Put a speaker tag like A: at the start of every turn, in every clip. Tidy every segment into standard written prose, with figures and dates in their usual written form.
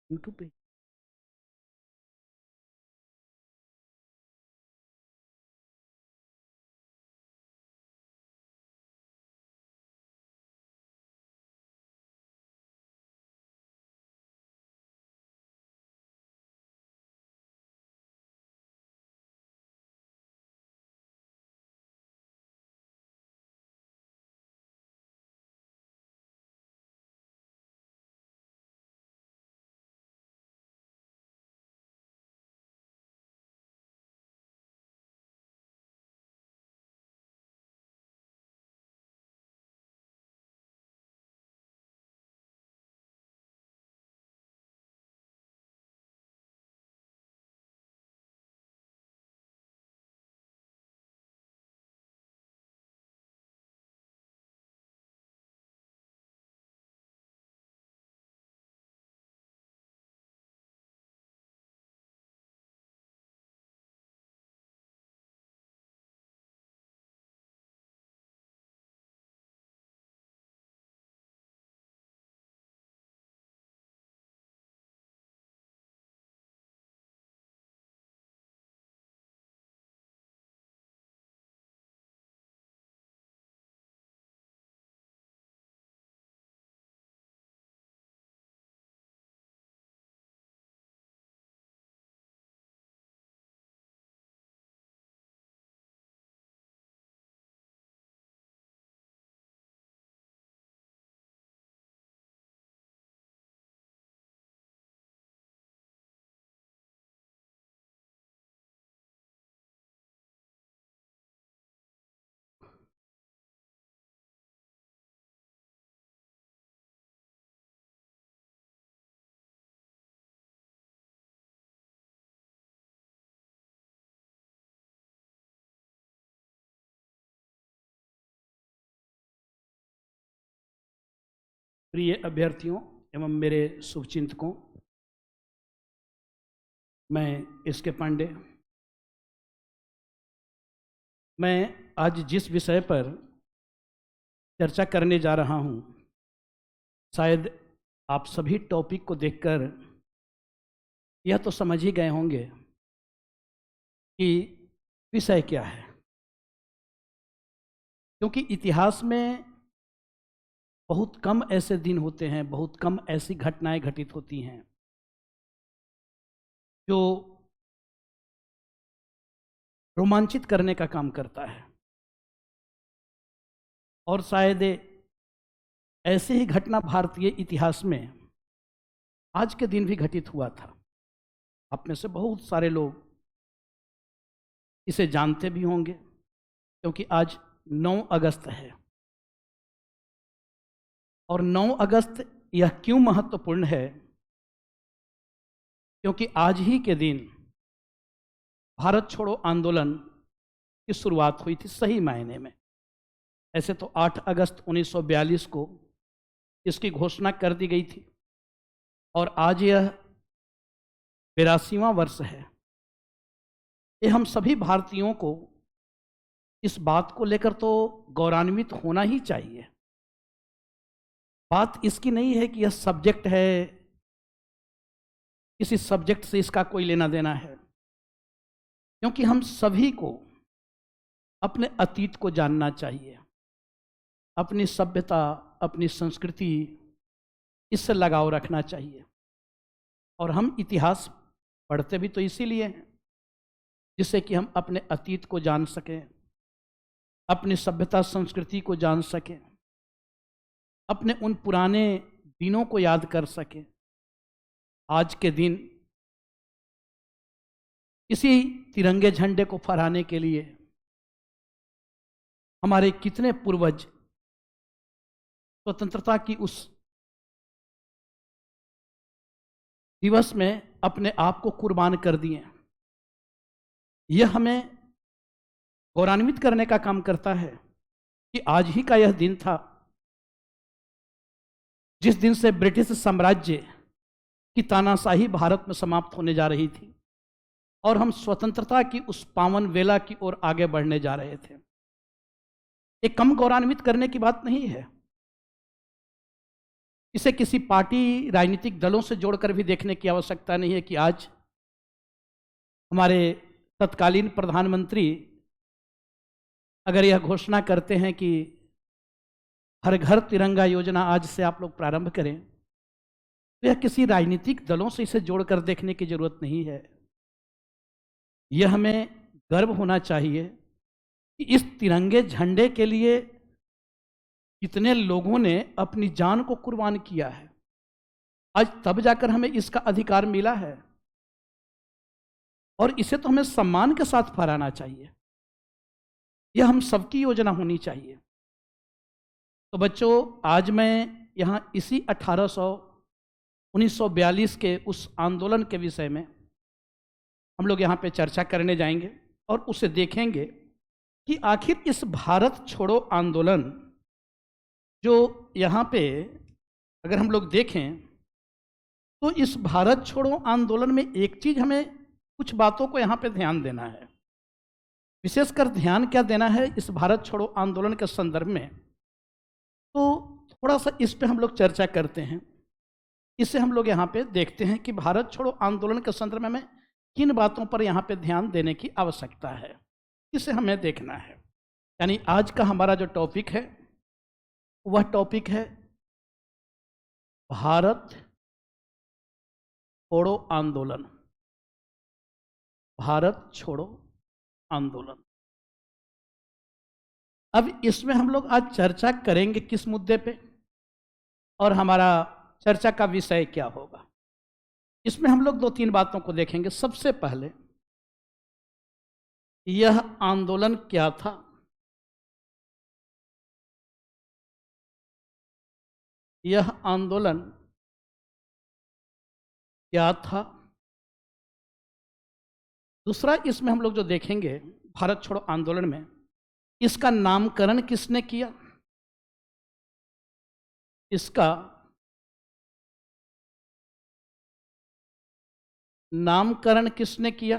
A: YouTube पे। प्रिय अभ्यर्थियों एवं मेरे शुभचिंतकों, मैं इसके पांडे। मैं आज जिस विषय पर चर्चा करने जा रहा हूं, शायद आप सभी टॉपिक को देखकर यह तो समझ ही गए होंगे कि विषय क्या है, क्योंकि इतिहास में बहुत कम ऐसे दिन होते हैं, बहुत कम ऐसी घटनाएं घटित होती हैं जो रोमांचित करने का काम करता है। और शायद ऐसी ही घटना भारतीय इतिहास में आज के दिन भी घटित हुआ था। आप में से बहुत सारे लोग इसे जानते भी होंगे, क्योंकि आज 9 अगस्त है। और 9 अगस्त यह क्यों महत्वपूर्ण है? क्योंकि आज ही के दिन भारत छोड़ो आंदोलन की शुरुआत हुई थी सही मायने में। ऐसे तो 8 अगस्त 1942 को इसकी घोषणा कर दी गई थी और आज यह 82वां वर्ष है। ये हम सभी भारतीयों को इस बात को लेकर तो गौरवान्वित होना ही चाहिए। बात इसकी नहीं है कि यह सब्जेक्ट है, किसी सब्जेक्ट से इसका कोई लेना देना है, क्योंकि हम सभी को अपने अतीत को जानना चाहिए, अपनी सभ्यता, अपनी संस्कृति, इससे लगाव रखना चाहिए। और हम इतिहास पढ़ते भी तो इसीलिए हैं, जिससे कि हम अपने अतीत को जान सकें, अपनी सभ्यता संस्कृति को जान सकें, अपने उन पुराने दिनों को याद कर सकें। आज के दिन इसी तिरंगे झंडे को फहराने के लिए हमारे कितने पूर्वज स्वतंत्रता की उस दिवस में अपने आप को कुर्बान कर दिए। यह हमें गौरवान्वित करने का काम करता है कि आज ही का यह दिन था जिस दिन से ब्रिटिश साम्राज्य की तानाशाही भारत में समाप्त होने जा रही थी और हम स्वतंत्रता की उस पावन वेला की ओर आगे बढ़ने जा रहे थे। ये कम गौरवान्वित करने की बात नहीं है। इसे किसी पार्टी राजनीतिक दलों से जोड़कर भी देखने की आवश्यकता नहीं है कि आज हमारे तत्कालीन प्रधानमंत्री अगर यह घोषणा करते हैं कि हर घर तिरंगा योजना आज से आप लोग प्रारंभ करें, तो यह किसी राजनीतिक दलों से इसे जोड़कर देखने की जरूरत नहीं है। यह हमें गर्व होना चाहिए कि इस तिरंगे झंडे के लिए कितने लोगों ने अपनी जान को कुर्बान किया है। आज तब जाकर हमें इसका अधिकार मिला है और इसे तो हमें सम्मान के साथ फहराना चाहिए। यह हम सबकी योजना होनी चाहिए। तो बच्चों, आज मैं यहाँ इसी 1942 के उस आंदोलन के विषय में हम लोग यहाँ पे चर्चा करने जाएंगे और उसे देखेंगे कि आखिर इस भारत छोड़ो आंदोलन जो यहाँ पे अगर हम लोग देखें तो इस भारत छोड़ो आंदोलन में एक चीज़ हमें कुछ बातों को यहाँ पे ध्यान देना है। विशेषकर ध्यान क्या देना है इस भारत छोड़ो आंदोलन के संदर्भ में, तो थोड़ा सा इस पे हम लोग चर्चा करते हैं। इससे हम लोग यहाँ पे देखते हैं कि भारत छोड़ो आंदोलन के संदर्भ में हमें किन बातों पर यहाँ पे ध्यान देने की आवश्यकता है, इसे हमें देखना है। यानी आज का हमारा जो टॉपिक है वह टॉपिक है भारत छोड़ो आंदोलन। भारत छोड़ो आंदोलन। अब इसमें हम लोग आज चर्चा करेंगे किस मुद्दे पे और हमारा चर्चा का विषय क्या होगा। इसमें हम लोग 2-3 बातों को देखेंगे। सबसे पहले यह आंदोलन क्या था, यह आंदोलन क्या था। दूसरा इसमें हम लोग जो देखेंगे भारत छोड़ो आंदोलन में इसका नामकरण किसने किया, इसका नामकरण किसने किया,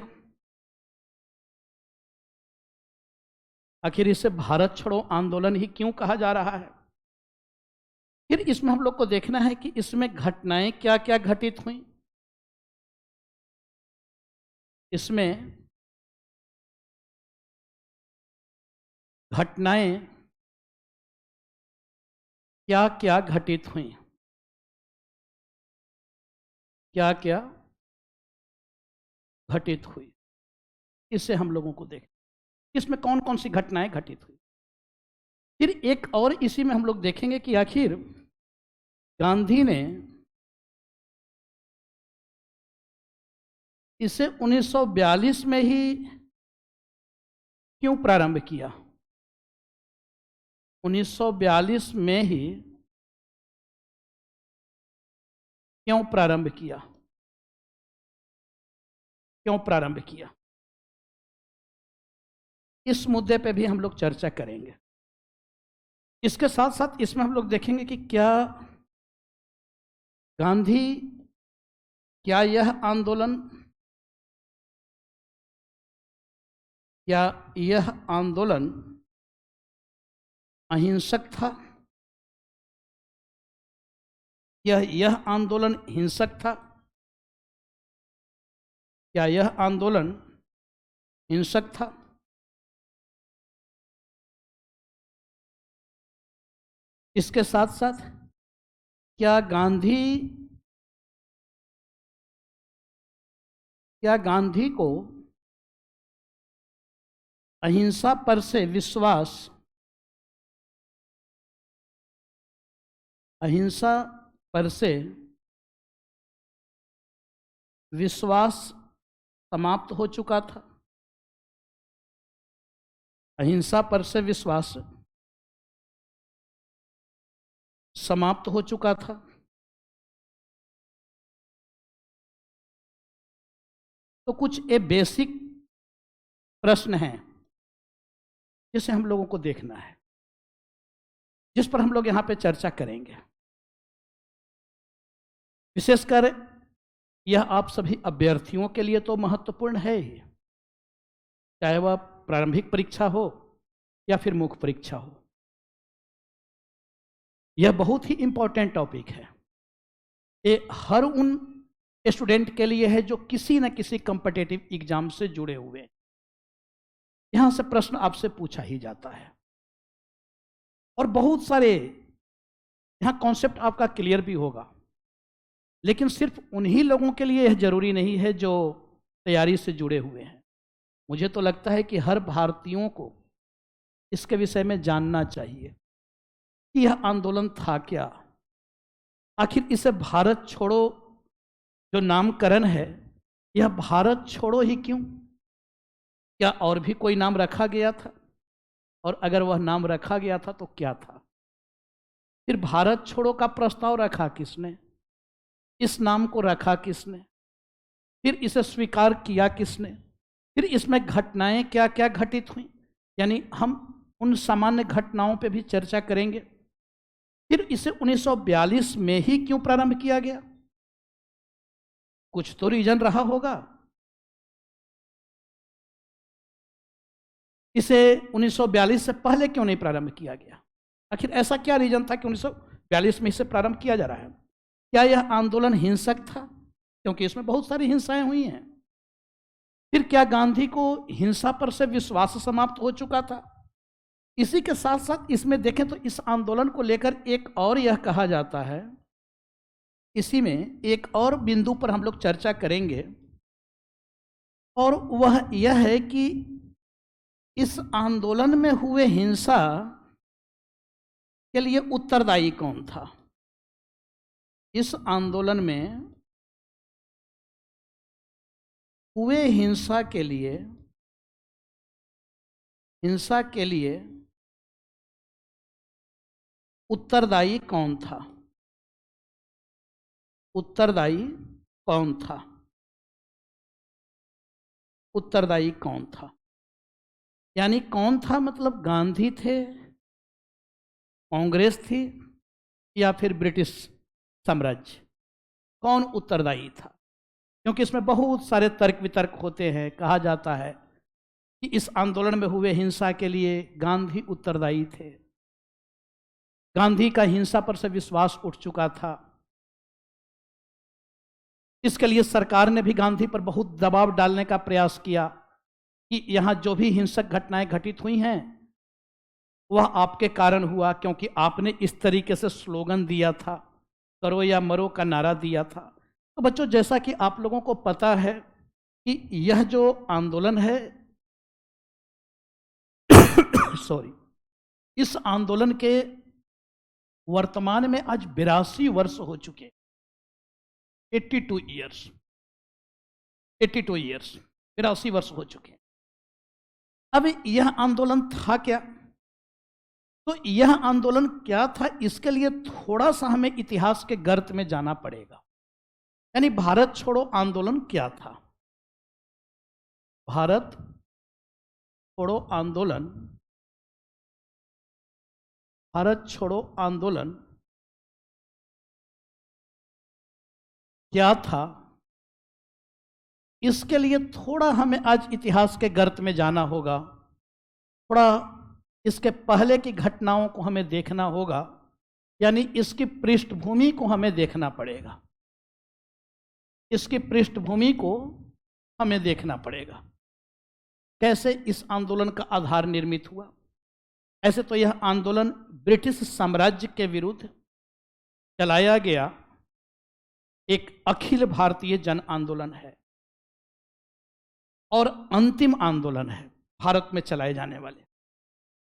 A: आखिर इसे भारत छोड़ो आंदोलन ही क्यों कहा जा रहा है। फिर इसमें हम लोग को देखना है कि इसमें घटनाएं क्या क्या घटित हुई, इसमें घटनाएं क्या क्या घटित हुई, क्या क्या घटित हुई, इससे हम लोगों को देखें इसमें कौन कौन सी घटनाएं घटित हुई। फिर एक और इसी में हम लोग देखेंगे कि आखिर गांधी ने इसे 1942 में ही क्यों प्रारंभ किया, 1942 में ही क्यों प्रारंभ किया, क्यों प्रारंभ किया, इस मुद्दे पे भी हम लोग चर्चा करेंगे। इसके साथ साथ इसमें हम लोग देखेंगे कि क्या गांधी, क्या यह आंदोलन, क्या यह आंदोलन अहिंसक था, यह आंदोलन हिंसक था, क्या यह आंदोलन हिंसक था। इसके साथ साथ क्या गांधी को अहिंसा पर से विश्वास, अहिंसा पर से विश्वास समाप्त हो चुका था, अहिंसा पर से विश्वास समाप्त हो चुका था। तो कुछ ये बेसिक प्रश्न हैं जिसे हम लोगों को देखना है, जिस पर हम लोग यहाँ पे चर्चा करेंगे। विशेषकर यह आप सभी अभ्यर्थियों के लिए तो महत्वपूर्ण है ही, चाहे वह प्रारंभिक परीक्षा हो या फिर मुख्य परीक्षा हो। यह बहुत ही इंपॉर्टेंट टॉपिक है। ये हर उन स्टूडेंट के लिए है जो किसी न किसी कॉम्पिटिटिव एग्जाम से जुड़े हुए हैं। यहां से प्रश्न आपसे पूछा ही जाता है और बहुत सारे यहां कॉन्सेप्ट आपका क्लियर भी होगा, लेकिन सिर्फ उन्हीं लोगों के लिए यह जरूरी नहीं है जो तैयारी से जुड़े हुए हैं। मुझे तो लगता है कि हर भारतीयों को इसके विषय में जानना चाहिए कि यह आंदोलन था क्या, आखिर इसे भारत छोड़ो जो नामकरण है, यह भारत छोड़ो ही क्यों? क्या और भी कोई नाम रखा गया था? और अगर वह नाम रखा गया था तो क्या था? फिर भारत छोड़ो का प्रस्ताव रखा किसने? इस नाम को रखा किसने? फिर इसे स्वीकार किया किसने? फिर इसमें घटनाएं क्या क्या घटित हुई, यानी हम उन सामान्य घटनाओं पे भी चर्चा करेंगे। फिर इसे 1942 में ही क्यों प्रारंभ किया गया? कुछ तो रीजन रहा होगा। इसे 1942 से पहले क्यों नहीं प्रारंभ किया गया? आखिर ऐसा क्या रीजन था कि 1942 में इसे प्रारंभ किया जा रहा है? क्या यह आंदोलन हिंसक था? क्योंकि इसमें बहुत सारी हिंसाएं हुई हैं। फिर क्या गांधी को हिंसा पर से विश्वास समाप्त हो चुका था? इसी के साथ साथ इसमें देखें तो इस आंदोलन को लेकर एक और यह कहा जाता है, इसी में एक और बिंदु पर हम लोग चर्चा करेंगे, और वह यह है कि इस आंदोलन में हुए हिंसा के लिए उत्तरदायी कौन था? इस आंदोलन में हुए हिंसा के लिए उत्तरदायी कौन था? उत्तरदायी कौन था? उत्तरदायी कौन था? यानी कौन था मतलब गांधी थे, कांग्रेस थी, या फिर ब्रिटिश साम्राज्य? कौन उत्तरदायी था? क्योंकि इसमें बहुत सारे तर्क वितर्क होते हैं। कहा जाता है कि इस आंदोलन में हुए हिंसा के लिए गांधी उत्तरदायी थे, गांधी का हिंसा पर से विश्वास उठ चुका था, इसके लिए सरकार ने भी गांधी पर बहुत दबाव डालने का प्रयास किया कि यहाँ जो भी हिंसक घटनाएं घटित हुई हैं वह आपके कारण हुआ, क्योंकि आपने इस तरीके से स्लोगन दिया था, करो या मरो का नारा दिया था। तो बच्चों, जैसा कि आप लोगों को पता है कि यह जो आंदोलन है सॉरी, इस आंदोलन के वर्तमान में आज 82 वर्ष हो चुके, 82 ईयर्स, 82 वर्ष हो चुके। अब यह आंदोलन था क्या? तो यह आंदोलन क्या था, इसके लिए थोड़ा सा हमें इतिहास के गर्त में जाना पड़ेगा। यानी भारत छोड़ो आंदोलन क्या था? भारत छोड़ो आंदोलन, भारत छोड़ो आंदोलन क्या था, इसके लिए थोड़ा हमें आज इतिहास के गर्त में जाना होगा। थोड़ा इसके पहले की घटनाओं को हमें देखना होगा, यानी इसकी पृष्ठभूमि को हमें देखना पड़ेगा। इसकी पृष्ठभूमि को हमें देखना पड़ेगा, कैसे इस आंदोलन का आधार निर्मित हुआ। ऐसे तो यह आंदोलन ब्रिटिश साम्राज्य के विरुद्ध चलाया गया एक अखिल भारतीय जन आंदोलन है और अंतिम आंदोलन है भारत में चलाए जाने वाले।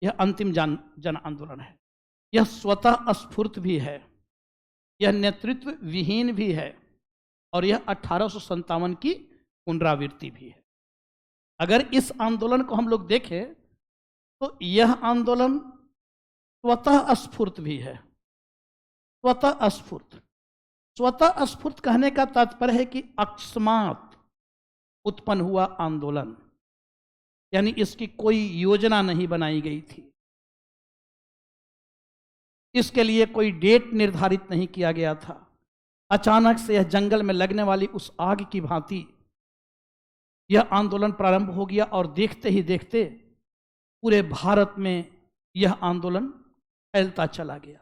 A: यह अंतिम जन आंदोलन है। यह स्वतः स्फूर्त भी है, यह नेतृत्व विहीन भी है, और यह 1857 की पुनरावृत्ति भी है। अगर इस आंदोलन को हम लोग देखें तो यह आंदोलन स्वतः स्फूर्त भी है। स्वतः स्फूर्त, स्वतः स्फूर्त कहने का तात्पर्य है कि अकस्मात उत्पन्न हुआ आंदोलन, यानी इसकी कोई योजना नहीं बनाई गई थी, इसके लिए कोई डेट निर्धारित नहीं किया गया था। अचानक से यह जंगल में लगने वाली उस आग की भांति यह आंदोलन प्रारंभ हो गया, और देखते ही देखते पूरे भारत में यह आंदोलन फैलता चला गया।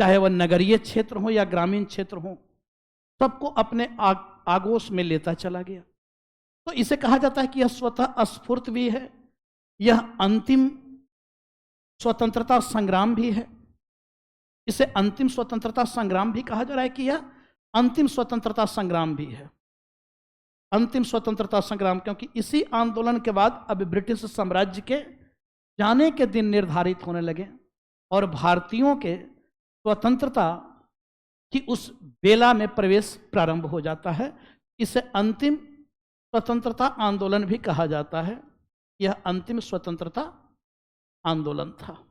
A: चाहे वह नगरीय क्षेत्र हो या ग्रामीण क्षेत्र हो, सबको अपने आगोश में लेता चला गया। तो इसे कहा जाता है कि यह स्वतः स्फूर्त भी है, यह अंतिम स्वतंत्रता संग्राम भी है। इसे अंतिम स्वतंत्रता संग्राम भी कहा जा रहा है कि यह अंतिम स्वतंत्रता संग्राम भी है। अंतिम स्वतंत्रता संग्राम क्योंकि इसी आंदोलन के बाद अब ब्रिटिश साम्राज्य के जाने के दिन निर्धारित होने लगे और भारतीयों के स्वतंत्रता की उस बेला में प्रवेश प्रारंभ हो जाता है। इसे अंतिम स्वतंत्रता आंदोलन भी कहा जाता है। यह अंतिम स्वतंत्रता आंदोलन था,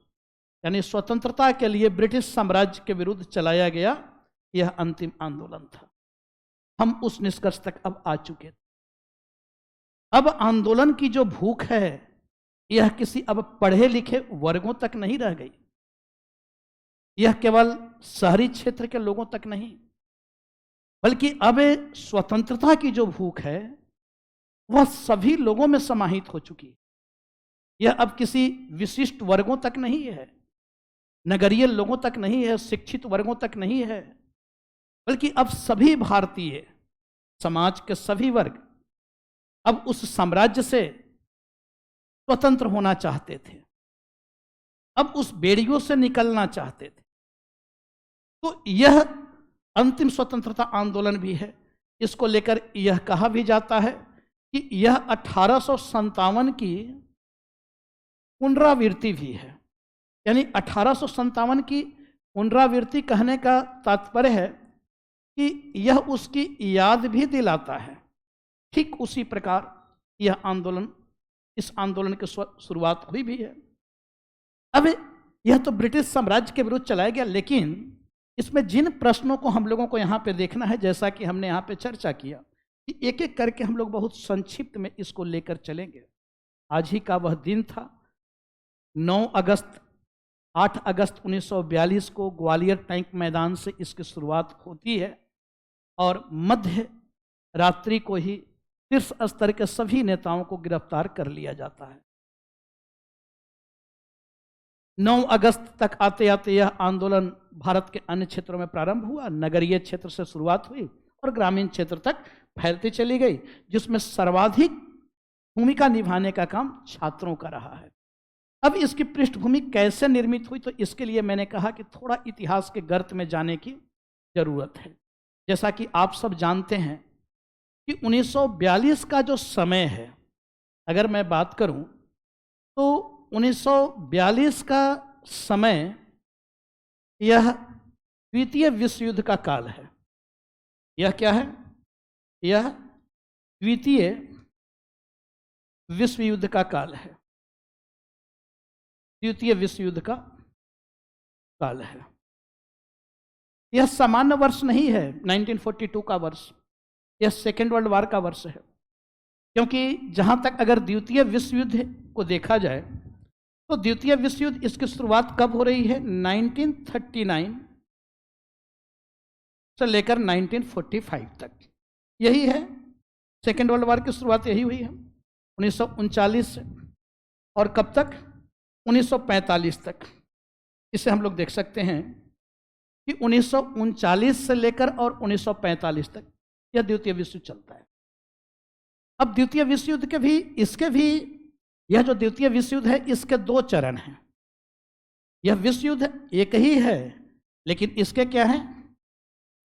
A: यानी स्वतंत्रता के लिए ब्रिटिश साम्राज्य के विरुद्ध चलाया गया यह अंतिम आंदोलन था। हम उस निष्कर्ष तक अब आ चुके थे। अब आंदोलन की जो भूख है यह किसी अब पढ़े लिखे वर्गों तक नहीं रह गई, यह केवल शहरी क्षेत्र के लोगों तक नहीं, बल्कि अब स्वतंत्रता की जो भूख है वह सभी लोगों में समाहित हो चुकी है। यह अब किसी विशिष्ट वर्गों तक नहीं है, नगरीय लोगों तक नहीं है, शिक्षित वर्गों तक नहीं है, बल्कि अब सभी भारतीय समाज के सभी वर्ग अब उस साम्राज्य से स्वतंत्र होना चाहते थे, अब उस बेड़ियों से निकलना चाहते थे। तो यह अंतिम स्वतंत्रता आंदोलन भी है। इसको लेकर यह कहा भी जाता है कि यह 1857 की पुनरावृत्ति भी है। यानी 1857 की पुनरावृत्ति कहने का तात्पर्य है कि यह उसकी याद भी दिलाता है। ठीक उसी प्रकार यह आंदोलन, इस आंदोलन की शुरुआत हुई भी है। अब यह तो ब्रिटिश साम्राज्य के विरुद्ध चलाया गया, लेकिन इसमें जिन प्रश्नों को हम लोगों को यहाँ पे देखना है, जैसा कि हमने यहाँ पे चर्चा किया कि एक एक करके हम लोग बहुत संक्षिप्त में इसको लेकर चलेंगे। आज ही का वह दिन था 8 अगस्त 1942 को ग्वालियर टैंक मैदान से इसकी शुरुआत होती है और मध्य रात्रि को ही शीर्ष स्तर के सभी नेताओं को गिरफ्तार कर लिया जाता है। 9 अगस्त तक आते आते यह आंदोलन भारत के अन्य क्षेत्रों में प्रारंभ हुआ। नगरीय क्षेत्र से शुरुआत हुई और ग्रामीण क्षेत्र तक फैलती चली गई, जिसमें सर्वाधिक भूमिका निभाने का काम छात्रों का रहा है। अब इसकी पृष्ठभूमि कैसे निर्मित हुई, तो इसके लिए मैंने कहा कि थोड़ा इतिहास के गर्त में जाने की जरूरत है। जैसा कि आप सब जानते हैं कि 1942 का जो समय है, अगर मैं बात करूं तो 1942 का समय यह द्वितीय विश्व युद्ध का काल है। यह क्या है? यह द्वितीय विश्व युद्ध का काल है। द्वितीय विश्व युद्ध का काल है। यह सामान्य वर्ष नहीं है 1942 का वर्ष, यह सेकेंड वर्ल्ड वॉर का वर्ष है। क्योंकि जहां तक अगर द्वितीय विश्व युद्ध को देखा जाए तो द्वितीय विश्व युद्ध इसकी शुरुआत कब हो रही है? 1939 से लेकर 1945 तक। यही है सेकेंड वर्ल्ड वॉर की शुरुआत, यही हुई है 1939 से, और कब तक? 1945 तक। इसे हम लोग देख सकते हैं कि 1939 से लेकर और 1945 तक यह द्वितीय विश्व युद्ध चलता है। अब द्वितीय विश्व युद्ध के भी, इसके भी, यह जो द्वितीय विश्व युद्ध है इसके 2 चरण हैं। यह विश्व युद्ध एक ही है, लेकिन इसके क्या है?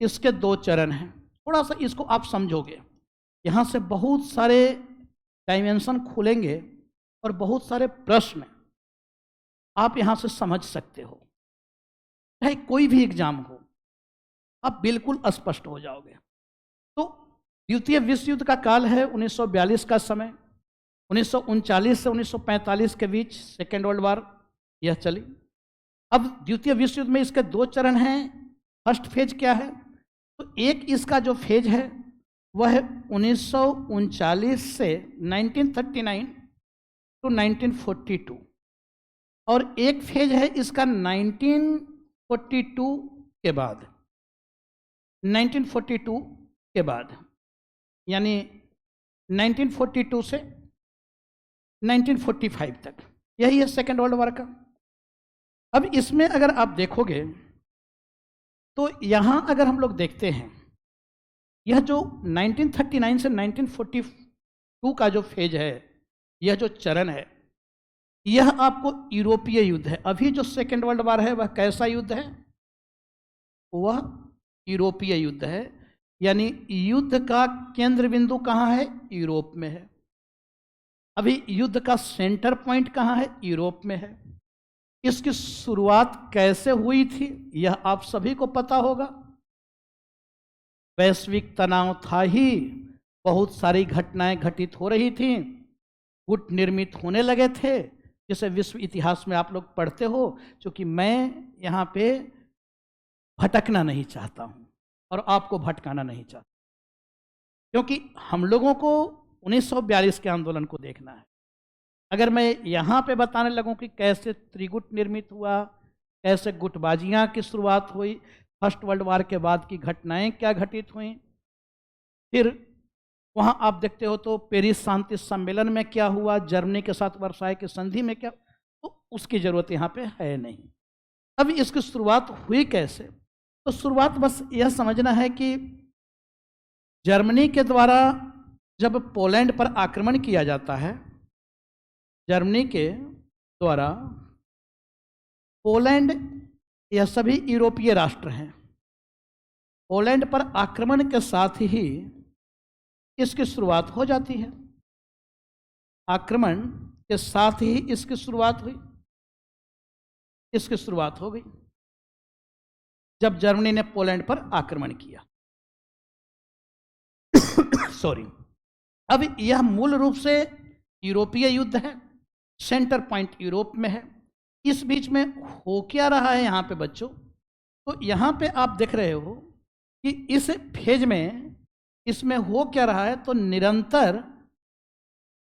A: इसके 2 चरण हैं। थोड़ा सा इसको आप समझोगे, यहाँ से बहुत सारे डायमेंशन खुलेंगे और बहुत सारे प्रश्न आप यहाँ से समझ सकते हो। चाहे कोई भी एग्जाम हो, आप बिल्कुल स्पष्ट हो जाओगे। तो द्वितीय विश्व युद्ध का काल है 1942 का समय। 1939 से 1945 के बीच सेकेंड वर्ल्ड वॉर यह चली। अब द्वितीय विश्व युद्ध में इसके 2 चरण हैं। फर्स्ट फेज क्या है? तो एक इसका जो फेज है वह है 1939 से 1939 टू 1942, और एक फेज है इसका 1942 के बाद, 1942 के बाद, यानी 1942 से 1945 तक। यही है सेकेंड वर्ल्ड वॉर का। अब इसमें अगर आप देखोगे तो यहाँ अगर हम लोग देखते हैं, यह जो 1939 से 1942 का जो फेज है, यह जो चरण है, यह आपको यूरोपीय युद्ध है। अभी जो सेकेंड वर्ल्ड वार है वह कैसा युद्ध है? वह यूरोपीय युद्ध है, यानी युद्ध का केंद्र बिंदु कहाँ है? यूरोप में है। अभी युद्ध का सेंटर पॉइंट कहाँ है? यूरोप में है। इसकी शुरुआत कैसे हुई थी यह आप सभी को पता होगा। वैश्विक तनाव था ही, बहुत सारी घटनाएं घटित हो रही थीं, गुट निर्मित होने लगे थे, जिसे विश्व इतिहास में आप लोग पढ़ते हो। क्योंकि मैं यहाँ पे भटकना नहीं चाहता हूँ और आपको भटकाना नहीं चाहता, क्योंकि हम लोगों को 1942 के आंदोलन को देखना है। अगर मैं यहाँ पे बताने लगूँ कि कैसे त्रिगुट निर्मित हुआ, कैसे गुटबाजियाँ की शुरुआत हुई, फर्स्ट वर्ल्ड वार के बाद की घटनाएं क्या घटित हुई, फिर वहाँ आप देखते हो तो पेरिस शांति सम्मेलन में क्या हुआ, जर्मनी के साथ वर्साई की संधि में क्या, तो उसकी ज़रूरत यहाँ पे है नहीं। अब इसकी शुरुआत हुई कैसे? तो शुरुआत बस यह समझना है कि जर्मनी के द्वारा जब पोलैंड पर आक्रमण किया जाता है, जर्मनी के द्वारा पोलैंड, यह सभी यूरोपीय राष्ट्र हैं, पोलैंड पर आक्रमण के साथ ही इसकी शुरुआत हो जाती है। आक्रमण के साथ ही इसकी शुरुआत हुई, इसकी शुरुआत हो गई जब जर्मनी ने पोलैंड पर आक्रमण किया। सॉरी। अब यह मूल रूप से यूरोपीय युद्ध है, सेंटर पॉइंट यूरोप में है। इस बीच में हो क्या रहा है यहाँ पे बच्चों? तो यहाँ पे आप देख रहे हो कि इस फेज में इसमें हो क्या रहा है, तो निरंतर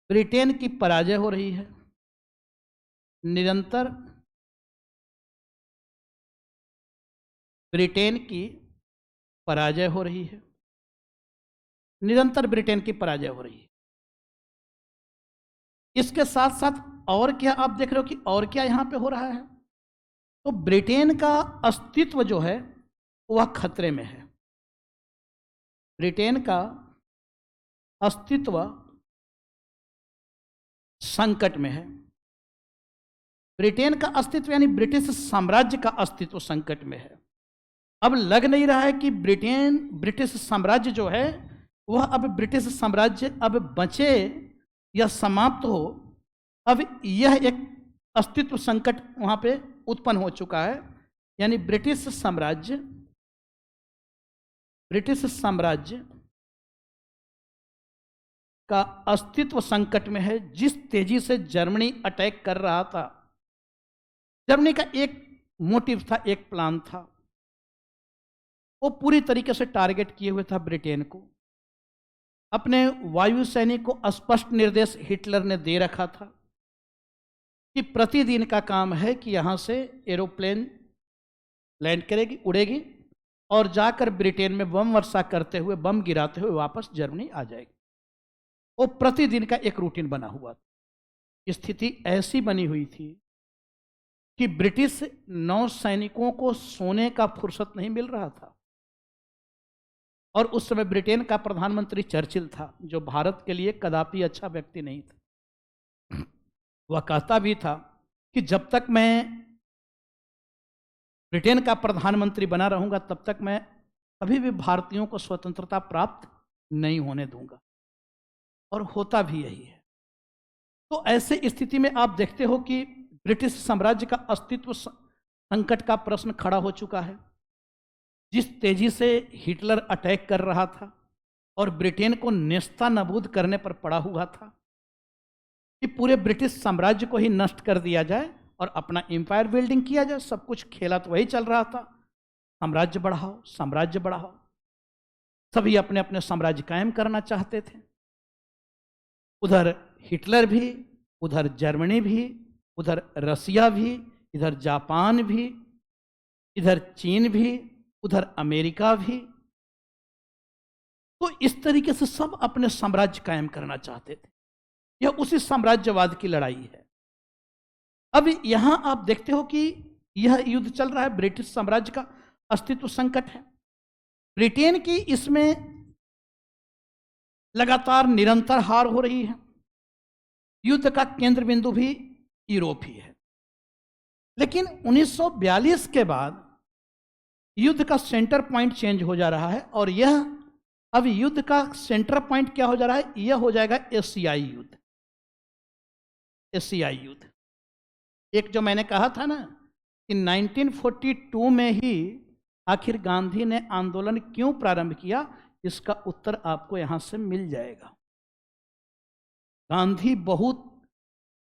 A: ब्रिटेन की पराजय हो रही है, निरंतर ब्रिटेन की पराजय हो रही है, निरंतर ब्रिटेन की पराजय हो रही है। इसके साथ साथ और क्या आप देख रहे हो कि और क्या यहाँ पे हो रहा है? तो ब्रिटेन का अस्तित्व जो है वह खतरे में है। ब्रिटेन का अस्तित्व संकट में है। ब्रिटेन का अस्तित्व यानी ब्रिटिश साम्राज्य का अस्तित्व संकट में है। अब लग नहीं रहा है कि ब्रिटिश साम्राज्य जो है वह अब ब्रिटिश साम्राज्य अब बचे या समाप्त हो। अब यह एक अस्तित्व संकट वहाँ पे उत्पन्न हो चुका है, यानी ब्रिटिश साम्राज्य का अस्तित्व संकट में है। जिस तेजी से जर्मनी अटैक कर रहा था, जर्मनी का एक मोटिव था, एक प्लान था, वो पूरी तरीके से टारगेट किए हुए था ब्रिटेन को। अपने वायुसैनिक को स्पष्ट निर्देश हिटलर ने दे रखा था कि प्रतिदिन का काम है कि यहाँ से एरोप्लेन लैंड करेगी, उड़ेगी और जाकर ब्रिटेन में बम वर्षा करते हुए, बम गिराते हुए वापस जर्मनी आ जाएगी। वो प्रतिदिन का एक रूटीन बना हुआ था। स्थिति ऐसी बनी हुई थी कि ब्रिटिश नौसैनिकों को सोने का फुर्सत नहीं मिल रहा था। और उस समय ब्रिटेन का प्रधानमंत्री चर्चिल था, जो भारत के लिए कदापि अच्छा व्यक्ति नहीं था। वह कहता भी था कि जब तक मैं ब्रिटेन का प्रधानमंत्री बना रहूंगा तब तक मैं कभी भी भारतीयों को स्वतंत्रता प्राप्त नहीं होने दूंगा, और होता भी यही है। तो ऐसे स्थिति में आप देखते हो कि ब्रिटिश साम्राज्य का अस्तित्व संकट का प्रश्न खड़ा हो चुका है। जिस तेजी से हिटलर अटैक कर रहा था और ब्रिटेन को नेस्तनाबूद करने पर पड़ा हुआ था कि पूरे ब्रिटिश साम्राज्य को ही नष्ट कर दिया जाए और अपना एम्पायर बिल्डिंग किया जाए। सब कुछ खेला तो वही चल रहा था, साम्राज्य बढ़ाओ, साम्राज्य बढ़ाओ। सभी अपने अपने साम्राज्य कायम करना चाहते थे। उधर हिटलर भी, उधर जर्मनी भी, उधर रसिया भी, इधर जापान भी, इधर चीन भी, उधर अमेरिका भी। तो इस तरीके से सब अपने साम्राज्य कायम करना चाहते थे। यह उसी साम्राज्यवाद की लड़ाई है। अब यहां आप देखते हो कि यह युद्ध चल रहा है, ब्रिटिश साम्राज्य का अस्तित्व संकट है। ब्रिटेन की इसमें लगातार निरंतर हार हो रही है। युद्ध का केंद्र बिंदु भी यूरोप ही है। लेकिन 1942 के बाद युद्ध का सेंटर पॉइंट चेंज हो जा रहा है और यह अब युद्ध का सेंटर पॉइंट क्या हो जा रहा है, यह हो जाएगा एशियाई युद्ध। एशियाई युद्ध, एक जो मैंने कहा था ना कि 1942 में ही आखिर गांधी ने आंदोलन क्यों प्रारंभ किया, इसका उत्तर आपको यहां से मिल जाएगा। गांधी बहुत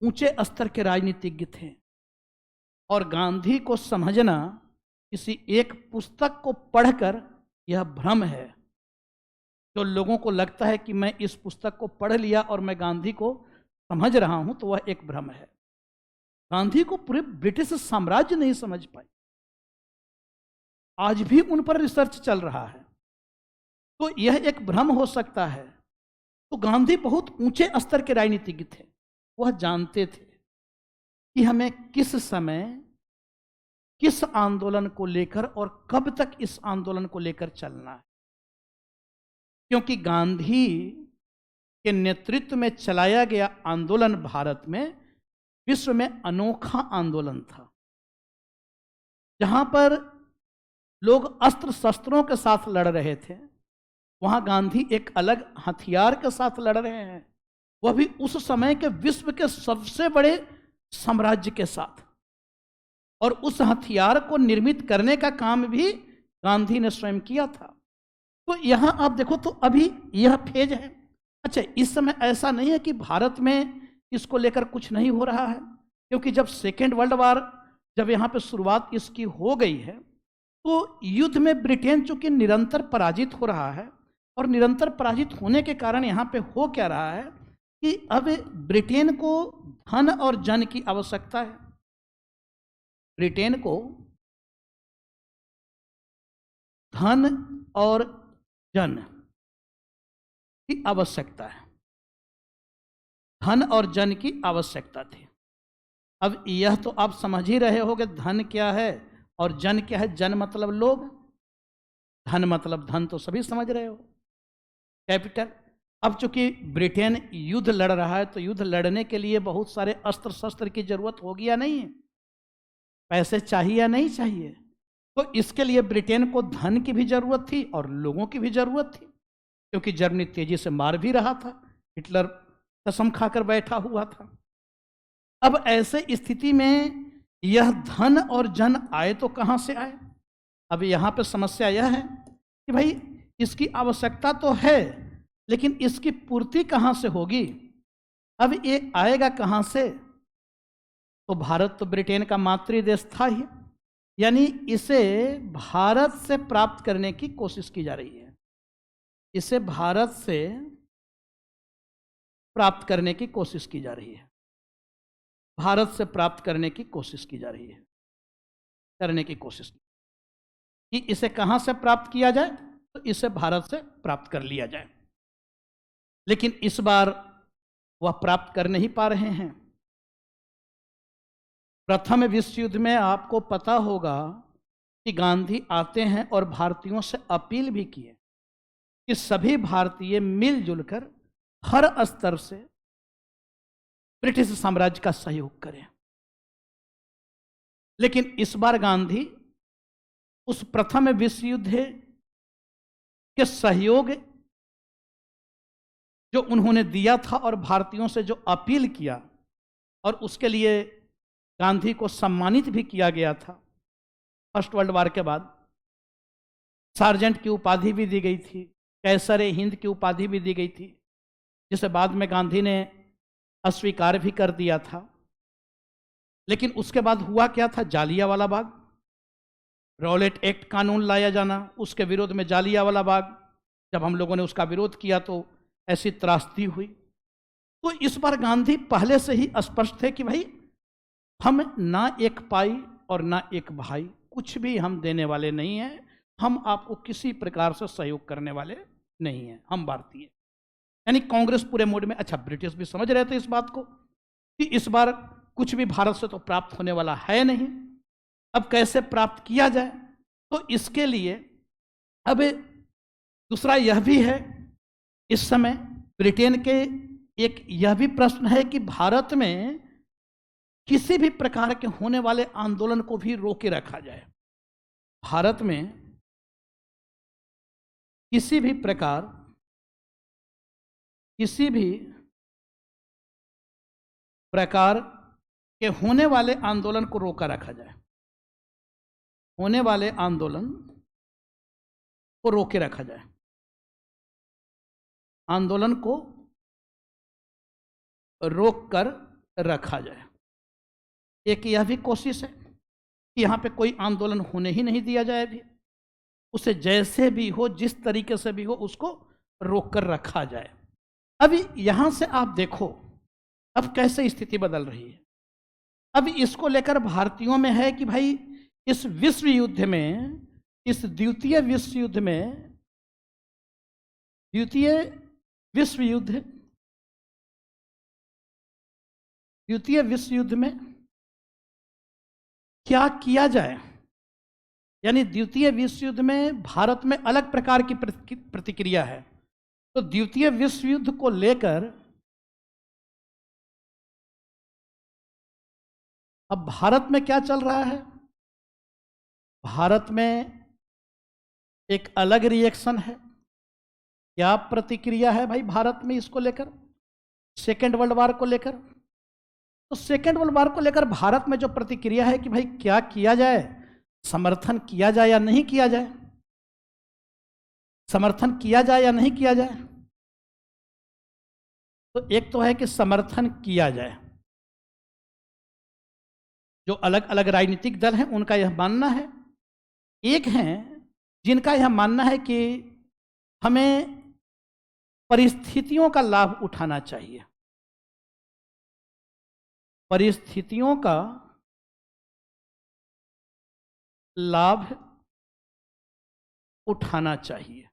A: ऊंचे स्तर के राजनीतिज्ञ थे और गांधी को समझना किसी एक पुस्तक को पढ़कर यह भ्रम है। जो लोगों को लगता है कि मैं इस पुस्तक को पढ़ लिया और मैं गांधी को समझ रहा हूं, तो वह एक भ्रम है। गांधी को पूरे ब्रिटिश साम्राज्य नहीं समझ पाए, आज भी उन पर रिसर्च चल रहा है, तो यह एक भ्रम हो सकता है। तो गांधी बहुत ऊंचे स्तर के राजनीतिज्ञ थे। वह जानते थे कि हमें किस समय किस आंदोलन को लेकर और कब तक इस आंदोलन को लेकर चलना है, क्योंकि गांधी के नेतृत्व में चलाया गया आंदोलन भारत में विश्व में अनोखा आंदोलन था, जहां पर लोग अस्त्र शस्त्रों के साथ लड़ रहे थे, वहां गांधी एक अलग हथियार के साथ लड़ रहे हैं, वह भी उस समय के विश्व के सबसे बड़े साम्राज्य के साथ। और उस हथियार को निर्मित करने का काम भी गांधी ने स्वयं किया था। तो यहां आप देखो तो अभी यह फेज है। अच्छा, इस समय ऐसा नहीं है कि भारत में इसको लेकर कुछ नहीं हो रहा है, क्योंकि जब सेकेंड वर्ल्ड वार जब यहाँ पे शुरुआत इसकी हो गई है, तो युद्ध में ब्रिटेन चूंकि निरंतर पराजित हो रहा है, और निरंतर पराजित होने के कारण यहाँ पे हो क्या रहा है कि अब ब्रिटेन को धन और जन की आवश्यकता है। ब्रिटेन को धन और जन की आवश्यकता है, धन और जन की आवश्यकता थी। अब यह तो आप समझ ही रहे होगे धन क्या है और जन क्या है। जन मतलब लोग, धन मतलब धन, तो सभी समझ रहे हो, कैपिटल। अब चूंकि ब्रिटेन युद्ध लड़ रहा है, तो युद्ध लड़ने के लिए बहुत सारे अस्त्र शस्त्र की जरूरत होगी या नहीं है, पैसे चाहिए या नहीं चाहिए। तो इसके लिए ब्रिटेन को धन की भी जरूरत थी और लोगों की भी जरूरत थी, क्योंकि जर्मनी तेजी से मार भी रहा था, हिटलर कसम खाकर बैठा हुआ था। अब ऐसे स्थिति में यह धन और जन आए तो कहां से आए। अब यहां पे समस्या यह है कि भाई इसकी आवश्यकता तो है, लेकिन इसकी पूर्ति कहां से होगी। अब ये आएगा कहां से। तो भारत तो ब्रिटेन का मातृदेश था ही, यानी इसे भारत से प्राप्त करने की कोशिश की जा रही है, इसे भारत से प्राप्त करने की कोशिश की जा रही है, भारत से प्राप्त करने की कोशिश की जा रही है, करने की कोशिश कि इसे कहां से प्राप्त किया जाए, तो इसे भारत से प्राप्त कर लिया जाए। लेकिन इस बार वह प्राप्त कर नहीं पा रहे हैं। प्रथम विश्व युद्ध में आपको पता होगा कि गांधी आते हैं और भारतीयों से अपील भी किए कि सभी भारतीय मिलजुल कर हर स्तर से ब्रिटिश साम्राज्य का सहयोग करें। लेकिन इस बार गांधी उस प्रथम विश्व युद्ध के सहयोग जो उन्होंने दिया था और भारतीयों से जो अपील किया, और उसके लिए गांधी को सम्मानित भी किया गया था। फर्स्ट वर्ल्ड वार के बाद सार्जेंट की उपाधि भी दी गई थी, कैसर हिंद की उपाधि भी दी गई थी, जिसे बाद में गांधी ने अस्वीकार भी कर दिया था। लेकिन उसके बाद हुआ क्या था, जालियांवाला बाग, रॉलेट एक्ट कानून लाया जाना, उसके विरोध में जालियांवाला बाग, जब हम लोगों ने उसका विरोध किया तो ऐसी त्रासदी हुई। तो इस बार गांधी पहले से ही स्पष्ट थे कि भाई हम ना एक पाई और ना एक भाई, कुछ भी हम देने वाले नहीं हैं, हम आपको किसी प्रकार से सहयोग करने वाले नहीं हैं, हम भारतीय। यानी कांग्रेस पूरे मोड में। अच्छा, ब्रिटिश भी समझ रहे थे इस बात को कि इस बार कुछ भी भारत से तो प्राप्त होने वाला है नहीं, अब कैसे प्राप्त किया जाए। तो इसके लिए अब दूसरा यह भी है, इस समय ब्रिटेन के एक यह भी प्रश्न है कि भारत में किसी भी प्रकार के होने वाले आंदोलन को भी रोके रखा जाए। भारत में किसी भी प्रकार के होने वाले आंदोलन को रोका रखा जाए, होने वाले आंदोलन को रोके रखा जाए, आंदोलन को रोक कर रखा जाए। एक यह भी कोशिश है कि यहाँ पे कोई आंदोलन होने ही नहीं दिया जाए, भी उसे जैसे भी हो, जिस तरीके से भी हो, उसको रोक कर रखा जाए। अभी यहाँ से आप देखो अब कैसे स्थिति बदल रही है। अब इसको लेकर भारतीयों में है कि भाई इस विश्व युद्ध में, इस द्वितीय विश्व युद्ध में क्या किया जाए। यानी द्वितीय विश्व युद्ध में भारत में अलग प्रकार की प्रतिक्रिया है। तो द्वितीय विश्व युद्ध को लेकर अब भारत में क्या चल रहा है, भारत में एक अलग रिएक्शन है। क्या प्रतिक्रिया है भाई भारत में इसको लेकर, सेकेंड वर्ल्ड वार को लेकर। तो सेकेंड वर्ल्ड वार को लेकर भारत में जो प्रतिक्रिया है कि भाई क्या किया जाए, समर्थन किया जाए या नहीं किया जाए, समर्थन किया जाए या नहीं किया जाए। तो एक तो है कि समर्थन किया जाए, जो अलग अलग राजनीतिक दल हैं उनका यह मानना है। एक हैं जिनका यह मानना है कि हमें परिस्थितियों का लाभ उठाना चाहिए, परिस्थितियों का लाभ उठाना चाहिए।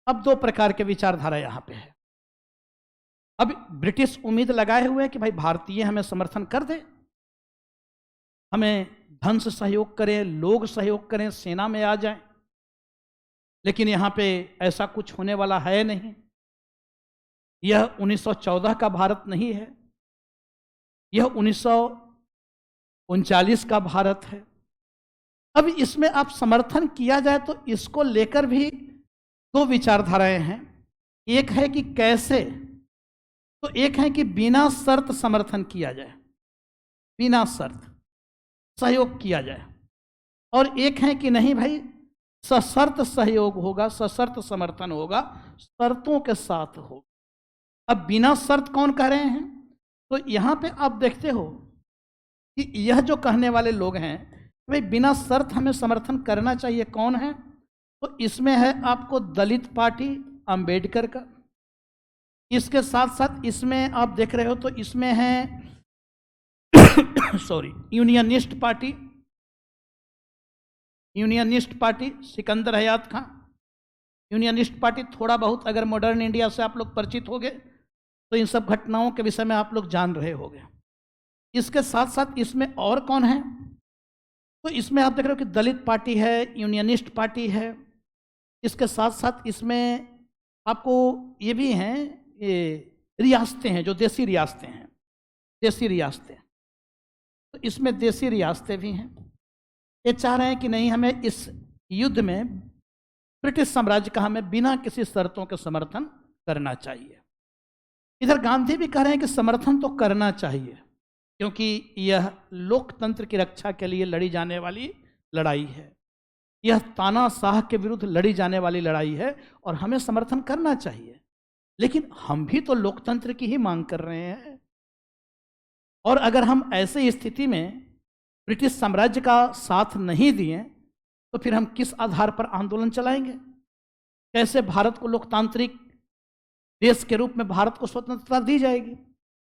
A: अब दो प्रकार के विचारधारा यहां पे है। अब ब्रिटिश उम्मीद लगाए हुए हैं कि भाई भारतीय हमें समर्थन कर दे, हमें धन से सहयोग करें, लोग सहयोग करें, सेना में आ जाएं। लेकिन यहाँ पे ऐसा कुछ होने वाला है नहीं। यह 1914 का भारत नहीं है, यह 1939 का भारत है। अब इसमें आप समर्थन किया जाए तो इसको लेकर भी दो विचारधाराएं हैं। एक है कि कैसे, तो एक है कि बिना शर्त समर्थन किया जाए, बिना शर्त सहयोग किया जाए, और एक है कि नहीं भाई सशर्त सहयोग होगा, सशर्त समर्थन होगा, शर्तों के साथ होगा। अब बिना शर्त कौन कह रहे हैं, तो यहाँ पे आप देखते हो कि यह जो कहने वाले लोग हैं भाई बिना शर्त हमें समर्थन करना चाहिए, कौन है, तो इसमें है आपको दलित पार्टी अंबेडकर का। इसके साथ साथ इसमें आप देख रहे हो तो इसमें है यूनियनिस्ट पार्टी सिकंदर हयात खां। यूनियनिस्ट पार्टी थोड़ा बहुत अगर मॉडर्न इंडिया से आप लोग परिचित हो गए तो इन सब घटनाओं के विषय में आप लोग जान रहे होंगे। इसके साथ साथ इसमें और कौन है, तो इसमें आप देख रहे हो कि दलित पार्टी है, यूनियनिस्ट पार्टी है। इसके साथ साथ इसमें आपको ये भी हैं, ये रियासतें हैं, जो देसी रियासतें हैं, देसी रियासतें। तो इसमें देसी रियासतें भी हैं। ये चाह रहे हैं कि नहीं, हमें इस युद्ध में ब्रिटिश साम्राज्य का हमें बिना किसी शर्तों के समर्थन करना चाहिए। इधर गांधी भी कह रहे हैं कि समर्थन तो करना चाहिए, क्योंकि यह लोकतंत्र की रक्षा के लिए लड़ी जाने वाली लड़ाई है, यह तानाशाह के विरुद्ध लड़ी जाने वाली लड़ाई है और हमें समर्थन करना चाहिए। लेकिन हम भी तो लोकतंत्र की ही मांग कर रहे हैं, और अगर हम ऐसे स्थिति में ब्रिटिश साम्राज्य का साथ नहीं दिए तो फिर हम किस आधार पर आंदोलन चलाएंगे, कैसे भारत को लोकतांत्रिक देश के रूप में भारत को स्वतंत्रता दी जाएगी,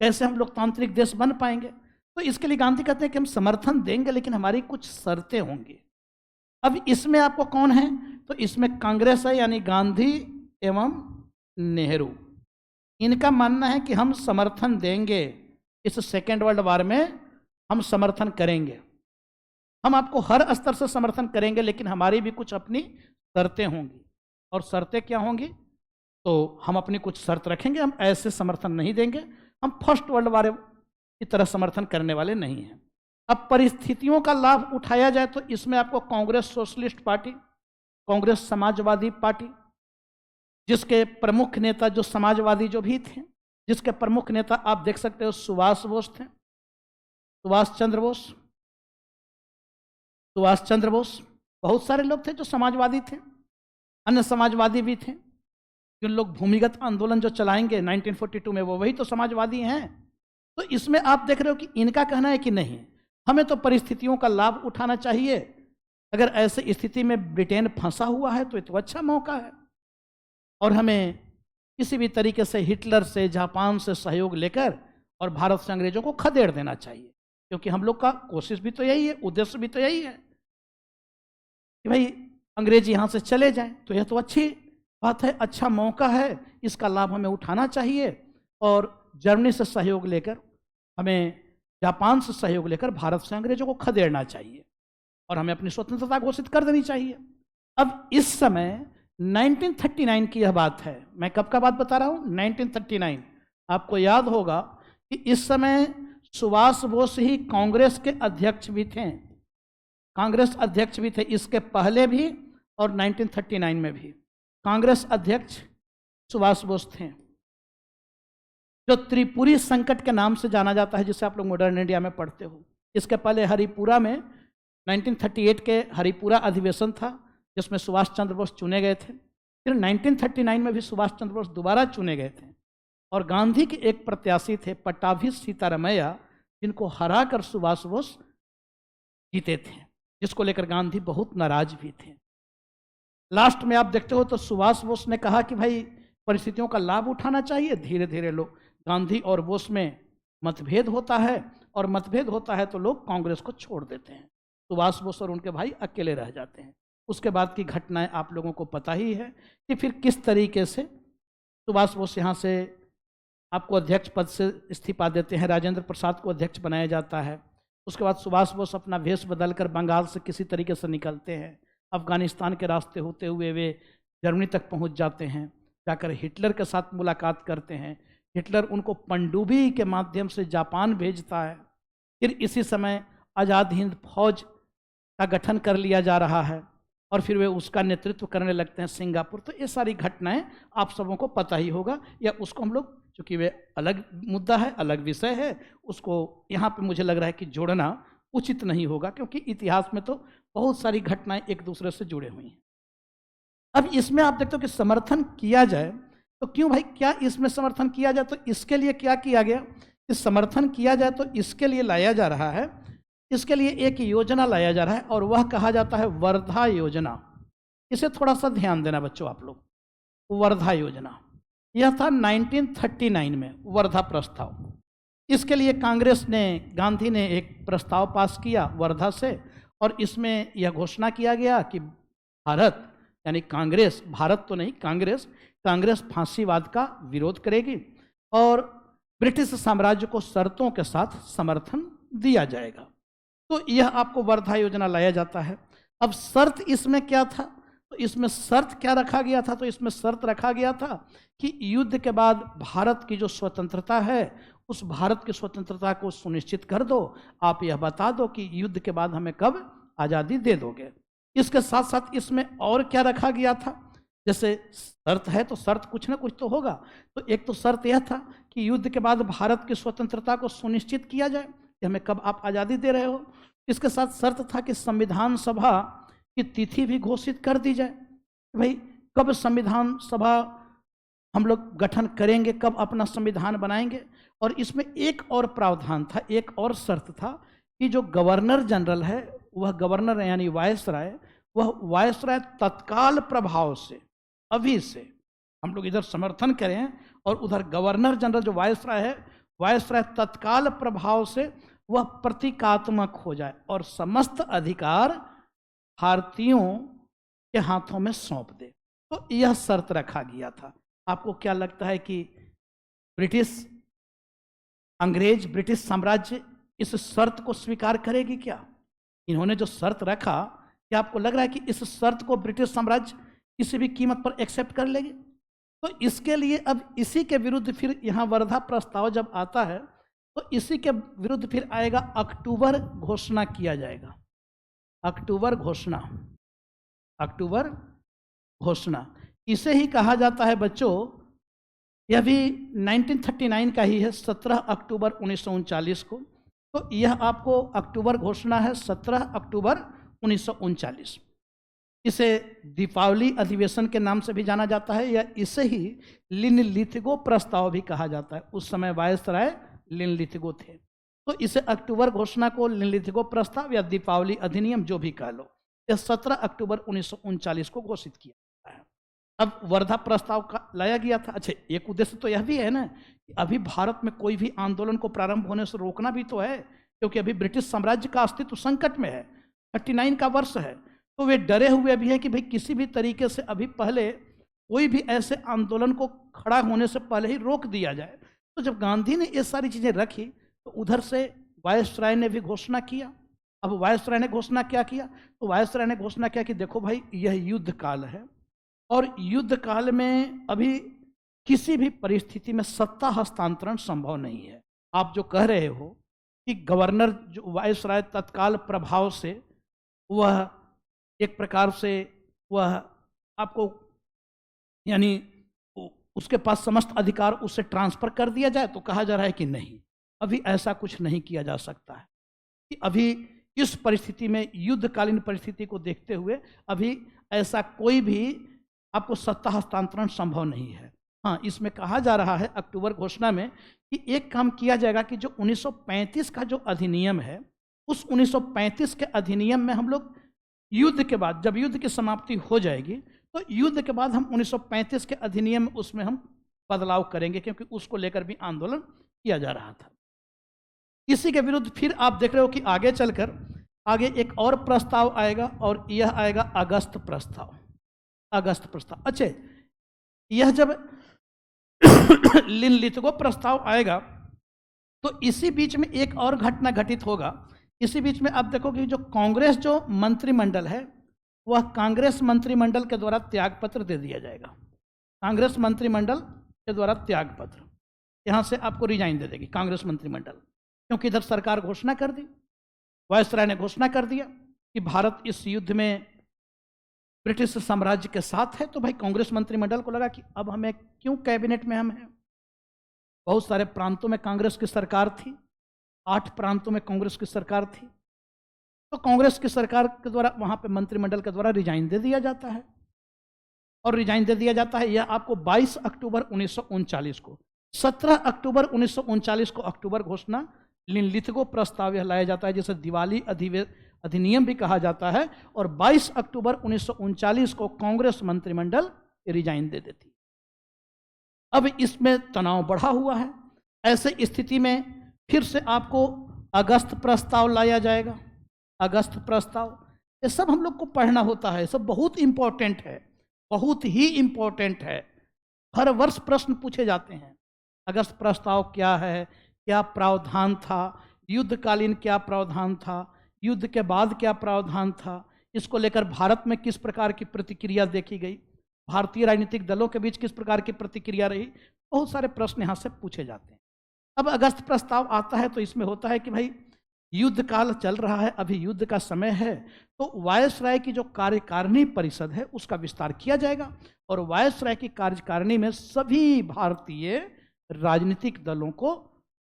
A: कैसे हम लोकतांत्रिक देश बन पाएंगे। तो इसके लिए गांधी कहते हैं कि हम समर्थन देंगे लेकिन हमारी कुछ शर्तें होंगी। अब इसमें आपको कौन है, तो इसमें कांग्रेस है, यानी गांधी एवं नेहरू। इनका मानना है कि हम समर्थन देंगे, इस सेकेंड वर्ल्ड वार में हम समर्थन करेंगे। हम आपको हर स्तर से समर्थन करेंगे, लेकिन हमारी भी कुछ अपनी शर्तें होंगी। और शर्तें क्या होंगी? तो हम अपनी कुछ शर्त रखेंगे, हम ऐसे समर्थन नहीं देंगे, हम फर्स्ट वर्ल्ड वार की तरह समर्थन करने वाले नहीं हैं। अब परिस्थितियों का लाभ उठाया जाए तो इसमें आपको Congress socialist party, Congress Samajwadi party, जिसके प्रमुख नेता जो समाजवादी जो भी थे, जिसके प्रमुख नेता आप देख सकते हो सुभाष बोस थे, सुभाष चंद्र बोस, सुभाष चंद्र बोस। बहुत सारे लोग थे जो समाजवादी थे, अन्य समाजवादी भी थे। जो लोग भूमिगत आंदोलन जो चलाएंगे 1942 में, वो वही तो समाजवादी हैं। तो इसमें आप देख रहे हो कि इनका कहना है कि नहीं, हमें तो परिस्थितियों का लाभ उठाना चाहिए। अगर ऐसे स्थिति में ब्रिटेन फंसा हुआ है तो ये तो अच्छा मौका है, और हमें किसी भी तरीके से हिटलर से, जापान से सहयोग लेकर और भारत से अंग्रेजों को खदेड़ देना चाहिए, क्योंकि हम लोग का कोशिश भी तो यही है, उद्देश्य भी तो यही है कि भाई अंग्रेज यहाँ से चले जाएं। तो यह तो अच्छी बात है, अच्छा मौका है, इसका लाभ हमें उठाना चाहिए। और जर्मनी से सहयोग लेकर, हमें जापान से सहयोग लेकर भारत से अंग्रेजों को खदेड़ना चाहिए और हमें अपनी स्वतंत्रता घोषित कर देनी चाहिए। अब इस समय 1939 की यह बात है, मैं कब का बात बता रहा हूँ, 1939। आपको याद होगा कि इस समय सुभाष बोस ही कांग्रेस के अध्यक्ष भी थे, कांग्रेस अध्यक्ष भी थे, इसके पहले भी और 1939 में भी कांग्रेस अध्यक्ष सुभाष बोस थे, जो त्रिपुरी संकट के नाम से जाना जाता है, जिसे आप लोग मॉडर्न इंडिया में पढ़ते हो। इसके पहले हरिपुरा में 1938 के हरिपुरा अधिवेशन था, जिसमें सुभाष चंद्र बोस चुने गए थे। फिर 1939 में भी सुभाष चंद्र बोस दोबारा चुने गए थे, और गांधी के एक प्रत्याशी थे पट्टाभी सीतारामैया, जिनको हराकर सुभाष बोस जीते थे, जिसको लेकर गांधी बहुत नाराज भी थे। लास्ट में आप देखते हो तो सुभाष बोस ने कहा कि भाई परिस्थितियों का लाभ उठाना चाहिए। धीरे धीरे लोग, गांधी और बोस में मतभेद होता है, और मतभेद होता है तो लोग कांग्रेस को छोड़ देते हैं, सुभाष बोस और उनके भाई अकेले रह जाते हैं। उसके बाद की घटनाएं आप लोगों को पता ही है कि फिर किस तरीके से सुभाष बोस यहाँ से आपको अध्यक्ष पद से इस्तीफा देते हैं, राजेंद्र प्रसाद को अध्यक्ष बनाया जाता है। उसके बाद सुभाष बोस अपना वेश बदलकर बंगाल से किसी तरीके से निकलते हैं, अफगानिस्तान के रास्ते होते हुए वे जर्मनी तक पहुंच जाते हैं, जाकर हिटलर के साथ मुलाकात करते हैं। हिटलर उनको पनडुब्बी के माध्यम से जापान भेजता है। फिर इसी समय आज़ाद हिंद फौज का गठन कर लिया जा रहा है, और फिर वे उसका नेतृत्व करने लगते हैं सिंगापुर। तो ये सारी घटनाएं आप सबों को पता ही होगा, या उसको हम लोग, चूँकि वे अलग मुद्दा है, अलग विषय है, उसको यहाँ पे मुझे लग रहा है कि जोड़ना उचित नहीं होगा, क्योंकि इतिहास में तो बहुत सारी घटनाएं एक दूसरे से जुड़े हुई हैं। अब इसमें आप देखते हो कि समर्थन किया जाए तो क्यों भाई, क्या इसमें समर्थन किया जाए तो इसके लिए क्या किया गया कि समर्थन किया जाए, तो इसके लिए लाया जा रहा है, इसके लिए एक योजना लाया जा रहा है, और वह कहा जाता है वर्धा योजना। इसे थोड़ा सा ध्यान देना बच्चों आप लोग। वर्धा योजना यह था 1939 में वर्धा प्रस्ताव। इसके लिए कांग्रेस ने, गांधी ने एक प्रस्ताव पास किया वर्धा से, और इसमें यह घोषणा किया गया कि भारत, यानी कांग्रेस, भारत तो नहीं कांग्रेस, कांग्रेस फांसीवाद का विरोध करेगी और ब्रिटिश साम्राज्य को शर्तों के साथ समर्थन दिया जाएगा। तो यह आपको वर्धा योजना लाया जाता है। अब शर्त इसमें क्या था, तो इसमें शर्त क्या रखा गया था, तो इसमें शर्त रखा गया था कि युद्ध के बाद भारत की जो स्वतंत्रता है, उस भारत की स्वतंत्रता को सुनिश्चित कर दो। आप यह बता दो कि युद्ध के बाद हमें कब आज़ादी दे दोगे। इसके साथ साथ इसमें और क्या रखा गया था, जैसे शर्त है तो शर्त कुछ ना कुछ तो होगा। तो एक तो शर्त यह था कि युद्ध के बाद भारत की स्वतंत्रता को सुनिश्चित किया जाए कि हमें कब आप आज़ादी दे रहे हो। इसके साथ शर्त था कि संविधान सभा की तिथि भी घोषित कर दी जाए, भाई कब संविधान सभा हम लोग गठन करेंगे, कब अपना संविधान बनाएंगे। और इसमें एक और प्रावधान था, एक और शर्त था कि जो गवर्नर जनरल है, वह गवर्नर यानी वायसराय, वह वायसराय तत्काल प्रभाव से, अभी से हम लोग इधर समर्थन करें, और उधर गवर्नर जनरल जो वायसराय है, वायसराय तत्काल प्रभाव से वह प्रतीकात्मक हो जाए और समस्त अधिकार भारतीयों के हाथों में सौंप दे। तो यह शर्त रखा गया था। आपको क्या लगता है कि ब्रिटिश साम्राज्य इस शर्त को स्वीकार करेगी क्या? इन्होंने जो शर्त रखा, क्या आपको लग रहा है कि इस शर्त को ब्रिटिश साम्राज्य किसी भी कीमत पर एक्सेप्ट कर लेगी? तो इसके लिए अब इसी के विरुद्ध फिर यहाँ वर्धा प्रस्ताव जब आता है तो इसी के विरुद्ध फिर आएगा अक्टूबर घोषणा किया जाएगा। अक्टूबर घोषणा, अक्टूबर घोषणा इसे ही कहा जाता है बच्चों, यह भी 1939 का ही है, 17 अक्टूबर 1939 को। तो यह आपको अक्टूबर घोषणा है 17 अक्टूबर 1939। इसे दीपावली अधिवेशन के नाम से भी जाना जाता है, या इसे ही लिनलिथिगो प्रस्ताव भी कहा जाता है। उस समय वायसराय लिनलिथिगो थे, तो इसे अक्टूबर घोषणा को लिनलिथिगो प्रस्ताव या दीपावली अधिनियम जो भी कह लो, यह 17 अक्टूबर 1939 को घोषित किया गया है। अब वर्धा प्रस्ताव का लाया गया था। अच्छा, एक उद्देश्य तो यह भी है ना कि अभी भारत में कोई भी आंदोलन को प्रारंभ होने से रोकना भी तो है, क्योंकि अभी ब्रिटिश साम्राज्य का अस्तित्व संकट में है, 39 का वर्ष है। तो वे डरे हुए भी हैं कि भाई किसी भी तरीके से अभी पहले कोई भी ऐसे आंदोलन को खड़ा होने से पहले ही रोक दिया जाए। तो जब गांधी ने ये सारी चीज़ें रखी तो उधर से वायसराय ने भी घोषणा किया। अब वायसराय ने घोषणा क्या किया? तो वायसराय ने घोषणा किया कि देखो भाई, यह युद्ध काल है और युद्ध काल में अभी किसी भी परिस्थिति में सत्ता हस्तांतरण संभव नहीं है। आप जो कह रहे हो कि गवर्नर जो वायसराय तत्काल प्रभाव से वह एक प्रकार से वह आपको यानी उसके पास समस्त अधिकार उससे ट्रांसफर कर दिया जाए, तो कहा जा रहा है कि नहीं, अभी ऐसा कुछ नहीं किया जा सकता है कि अभी इस परिस्थिति में, युद्धकालीन परिस्थिति को देखते हुए अभी ऐसा कोई भी आपको सत्ता हस्तांतरण संभव नहीं है। हाँ, इसमें कहा जा रहा है अक्टूबर घोषणा में कि एक काम किया जाएगा कि जो 1935 का जो अधिनियम है, उस 1935 के अधिनियम में हम लोग युद्ध के बाद, जब युद्ध की समाप्ति हो जाएगी तो युद्ध के बाद हम 1935 के अधिनियम उसमें हम बदलाव करेंगे, क्योंकि उसको लेकर भी आंदोलन किया जा रहा था। इसी के विरुद्ध फिर आप देख रहे हो कि आगे चलकर आगे एक और प्रस्ताव आएगा और यह आएगा अगस्त प्रस्ताव। अगस्त प्रस्ताव, अच्छा, यह जब लिनलिथिगो प्रस्ताव आएगा तो इसी बीच में एक और घटना घटित होगा। इसी बीच में आप देखोगे जो कांग्रेस जो मंत्रिमंडल है, वह कांग्रेस मंत्रिमंडल के द्वारा त्यागपत्र दे दिया जाएगा। कांग्रेस मंत्रिमंडल के द्वारा त्यागपत्र, यहाँ से आपको रिजाइन दे देगी कांग्रेस मंत्रिमंडल, क्योंकि इधर सरकार घोषणा कर दी, वायसराय ने घोषणा कर दिया कि भारत इस युद्ध में ब्रिटिश साम्राज्य के साथ है। तो भाई कांग्रेस मंत्रिमंडल को लगा कि अब हमें क्यों कैबिनेट में हम हैं। बहुत सारे प्रांतों में कांग्रेस की सरकार थी, 8 प्रांतों में कांग्रेस की सरकार थी, तो कांग्रेस की सरकार के द्वारा वहां पे मंत्रिमंडल के द्वारा रिजाइन दे दिया जाता है। और रिजाइन दे दिया जाता है यह आपको 22 अक्टूबर 1939 को, 17 अक्टूबर 1939 को अक्टूबर घोषणा, लिनलिथिगो प्रस्ताव यह लाया जाता है, जिसे दिवाली अधिनियम भी कहा जाता है। और 22 अक्टूबर 1939 को कांग्रेस मंत्रिमंडल रिजाइन दे देती। अब इसमें तनाव बढ़ा हुआ है। ऐसे स्थिति में फिर से आपको अगस्त प्रस्ताव लाया जाएगा। अगस्त प्रस्ताव, ये सब हम लोग को पढ़ना होता है, सब बहुत इंपॉर्टेंट है, बहुत ही इंपॉर्टेंट है। हर वर्ष प्रश्न पूछे जाते हैं। अगस्त प्रस्ताव क्या है, क्या प्रावधान था, युद्धकालीन क्या प्रावधान था, युद्ध के बाद क्या प्रावधान था, इसको लेकर भारत में किस प्रकार की प्रतिक्रिया देखी गई, भारतीय राजनीतिक दलों के बीच किस प्रकार की प्रतिक्रिया रही, बहुत सारे प्रश्न यहाँ से पूछे जाते हैं। अब अगस्त प्रस्ताव आता है तो इसमें होता है कि भाई युद्ध काल चल रहा है, अभी युद्ध का समय है, तो वायसराय की जो कार्यकारिणी परिषद है उसका विस्तार किया जाएगा और वायसराय की कार्यकारिणी में सभी भारतीय राजनीतिक दलों को